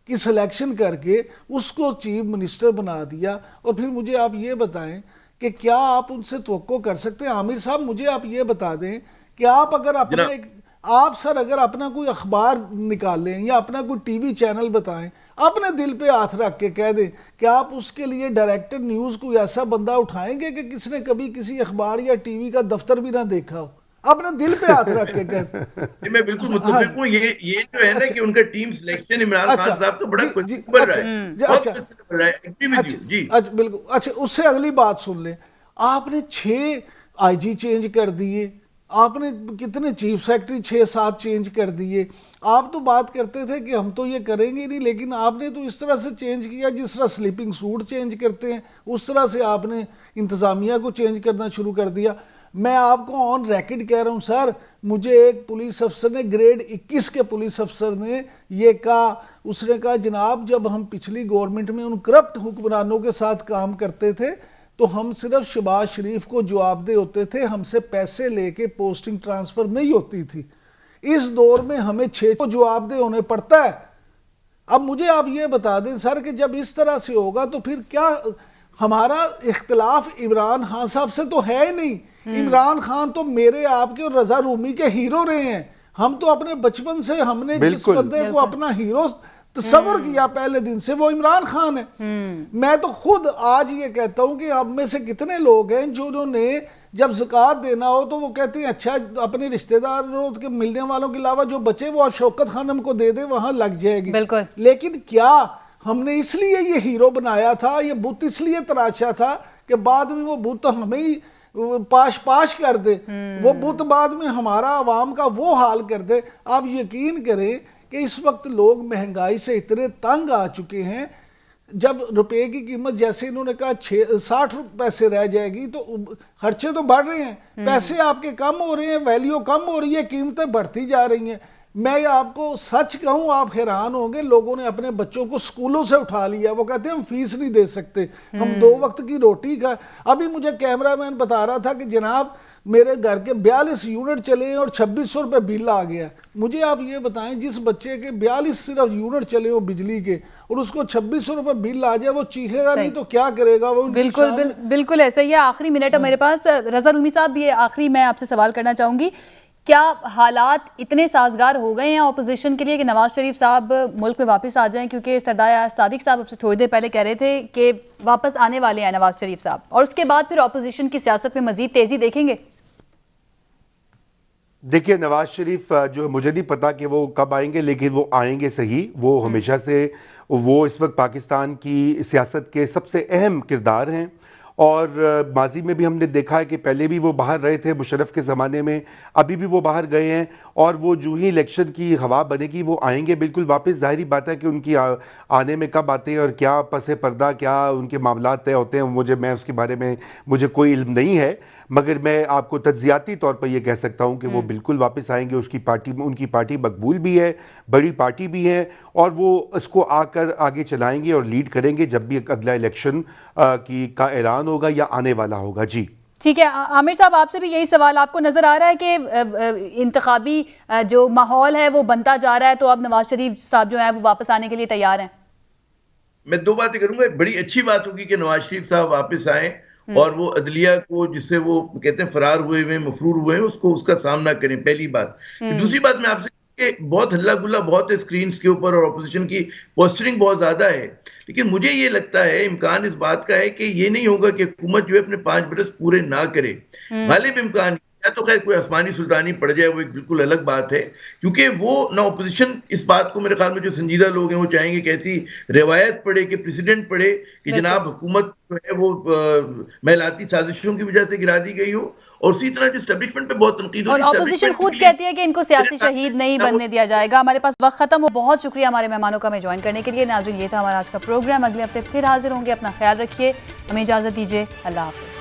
کی سلیکشن کر کے اس کو چیف منسٹر بنا دیا. اور پھر مجھے آپ یہ بتائیں کہ کیا آپ ان سے توقع کر سکتے ہیں؟ عامر صاحب مجھے آپ یہ بتا دیں کہ آپ اگر اگر اپنا کوئی اخبار نکالیں یا اپنا کوئی ٹی وی چینل بتائیں, اپنے دل پہ ہاتھ رکھ کے کہہ دیں کہ آپ اس کے لیے ڈائریکٹر نیوز کوئی ایسا بندہ اٹھائیں گے کہ کس نے کبھی کسی اخبار یا ٹی وی کا دفتر بھی نہ دیکھا ہو؟ اپنے دل پہ ہاتھ رکھ کے کہہ میں بالکل متفق ہوں. یہ جو ہے نا کہ ان کا ٹیم سلیکشن عمران خان صاحب کا بڑا کوسچنبل رہا ہے. بالکل. اچھا, اس سے اگلی بات سن لیں. آپ نے 6 آئی جی چینج کر دیے, آپ نے کتنے چیف سیکرٹری 6-7 چینج کر دیے. آپ تو بات کرتے تھے کہ ہم تو یہ کریں گے نہیں, لیکن آپ نے تو اس طرح سے چینج کیا جس طرح سلیپنگ سوٹ چینج کرتے ہیں, اس طرح سے آپ نے انتظامیہ کو چینج کرنا شروع کر دیا. میں آپ کو آن ریکارڈ کہہ رہا ہوں سر, مجھے ایک پولیس افسر نے گریڈ 21 کے پولیس افسر نے یہ کہا, اس نے کہا جناب جب ہم پچھلی گورنمنٹ میں ان کرپٹ حکمرانوں کے ساتھ کام کرتے تھے تو ہم صرف شہباز شریف کو جواب دہ ہوتے تھے, ہم سے پیسے لے کے پوسٹنگ ٹرانسفر نہیں ہوتی تھی. اس دور میں ہمیں 6 کو جواب دہ ہونے پڑتا ہے. اب مجھے آپ یہ بتا دیں سر کہ جب اس طرح سے ہوگا تو پھر کیا ہمارا اختلاف عمران خان صاحب سے تو ہے ہی نہیں. عمران خان تو میرے آپ کے اور رضا رومی کے ہیرو رہے ہیں. ہم تو اپنے بچپن سے ہم نے جس بندے کو اپنا ہیرو تصور کیا پہلے دن سے وہ عمران خان ہے. میں تو خود آج یہ کہتا ہوں کہ اب میں سے کتنے لوگ ہیں جنہوں نے جب زکوٰۃ دینا ہو تو وہ کہتے ہیں اچھا اپنے رشتہ داروں کے ملنے والوں کے علاوہ جو بچے وہ آپ شوکت خانم کو دے دیں, وہاں لگ جائے گی. لیکن کیا ہم نے اس لیے یہ ہیرو بنایا تھا, یہ بت اس لیے تراشا تھا کہ بعد میں وہ بت ہمیں ہی پاش کر دے, وہ بت بعد میں ہمارا عوام کا وہ حال کر دے. آپ یقین کریں کہ اس وقت لوگ مہنگائی سے اتنے تنگ آ چکے ہیں, جب روپے کی قیمت جیسے انہوں نے کہا 60 پیسے رہ جائے گی تو خرچے تو بڑھ رہے ہیں, پیسے آپ کے کم ہو رہے ہیں, ویلیو کم ہو رہی ہے, قیمتیں بڑھتی جا رہی ہیں. میں آپ کو سچ کہوں آپ حیران ہوں گے, لوگوں نے اپنے بچوں کو سکولوں سے اٹھا لیا. وہ کہتے ہیں ہم فیس نہیں دے سکتے, ہم 2 وقت کی روٹی کا. ابھی مجھے کیمرہ مین بتا رہا تھا کہ جناب میرے گھر کے 42 یونٹ چلے ہیں اور 2600 روپے بل آ گیا. مجھے آپ یہ بتائیں جس بچے کے 42 صرف یونٹ چلے ہوں بجلی کے اور اس کو 2600 روپے بل آ جائے, وہ چیخے گا نہیں تو کیا کرے گا؟ وہ بالکل ایسا ہی ہے. آخری منٹ ہے میرے پاس. رضا رومی صاحب یہ آخری میں آپ سے سوال کرنا چاہوں گی, کیا حالات اتنے سازگار ہو گئے ہیں اپوزیشن کے لیے کہ نواز شریف صاحب ملک میں واپس آ جائیں؟ کیونکہ سردار صادق صاحب اب سے تھوڑی دیر پہلے کہہ رہے تھے کہ واپس آنے والے ہیں نواز شریف صاحب, اور اس کے بعد پھر اپوزیشن کی سیاست میں مزید تیزی دیکھیں گے. دیکھیے نواز شریف جو مجھے نہیں پتا کہ وہ کب آئیں گے, لیکن وہ آئیں گے صحیح. وہ ہمیشہ سے وہ اس وقت پاکستان کی سیاست کے سب سے اہم کردار ہیں, اور ماضی میں بھی ہم نے دیکھا ہے کہ پہلے بھی وہ باہر رہے تھے مشرف کے زمانے میں, ابھی بھی وہ باہر گئے ہیں, اور وہ جو ہی الیکشن کی ہوا بنے گی وہ آئیں گے بالکل واپس. ظاہری بات ہے کہ ان کی آنے میں کب آتے ہیں اور کیا پس پردہ کیا ان کے معاملات طے ہوتے ہیں, میں اس کے بارے میں مجھے کوئی علم نہیں ہے, مگر میں آپ کو تجزیاتی طور پر یہ کہہ سکتا ہوں کہ وہ بالکل واپس آئیں گے. ان کی پارٹی مقبول بھی ہے, بڑی پارٹی بھی ہے, اور وہ اس کو آ کر آگے چلائیں گے اور لیڈ کریں گے جب بھی اگلا الیکشن کا اعلان ہوگا یا آنے والا ہوگا. جی ٹھیک ہے عامر صاحب، آپ سے بھی یہی سوال، آپ کو نظر آ رہا ہے کہ انتخابی جو ماحول ہے وہ بنتا جا رہا ہے تو اب نواز شریف صاحب جو ہیں وہ واپس آنے کے لیے تیار ہیں؟ میں دو باتیں کروں گا. بڑی اچھی بات ہوگی کہ نواز شریف صاحب واپس آئیں اور وہ عدلیہ کو جس سے وہ کہتے ہیں فرار ہوئے مفرور ہوئے ہیں اس کا سامنا کریں، پہلی بات. دوسری بات میں آپ سے کہ بہت ہلہ گلا بہت ہے اسکرینز کے اوپر اور اپوزیشن کی پوسٹرنگ بہت زیادہ ہے، لیکن مجھے یہ لگتا ہے امکان اس بات کا ہے کہ یہ نہیں ہوگا کہ حکومت جو ہے اپنے 5 برس پورے نہ کرے. غالب امکان یا تو خیر کوئی آسمانی سلطانی پڑ جائے، وہ ایک بالکل الگ بات ہے، کیونکہ وہ نہ اپوزیشن اس بات کو، میرے خیال میں جو سنجیدہ لوگ ہیں وہ چاہیں گے کہ ایسی روایت پڑے کہ پریسیڈنٹ پڑے کہ جناب حکومت جو ہے وہ محلاتی سازشوں کی وجہ سے گرا دی گئی ہو. اور اسی طرح جو اسٹیبلشمنٹ پہ بہت تنقید ہوتی ہے، اور اپوزیشن خود کہتی ہے کہ ان کو سیاسی شہید نہیں بننے دیا جائے گا. ہمارے پاس وقت ختم ہو. بہت شکریہ ہمارے مہمانوں کا ہمیں جوائن کرنے کے لیے. ناظرین، یہ تھا ہمارا آج کا پروگرام. اگلے ہفتے پھر حاضر ہوں گے. اپنا خیال رکھیے. ہمیں اجازت دیجیے. اللہ حافظ.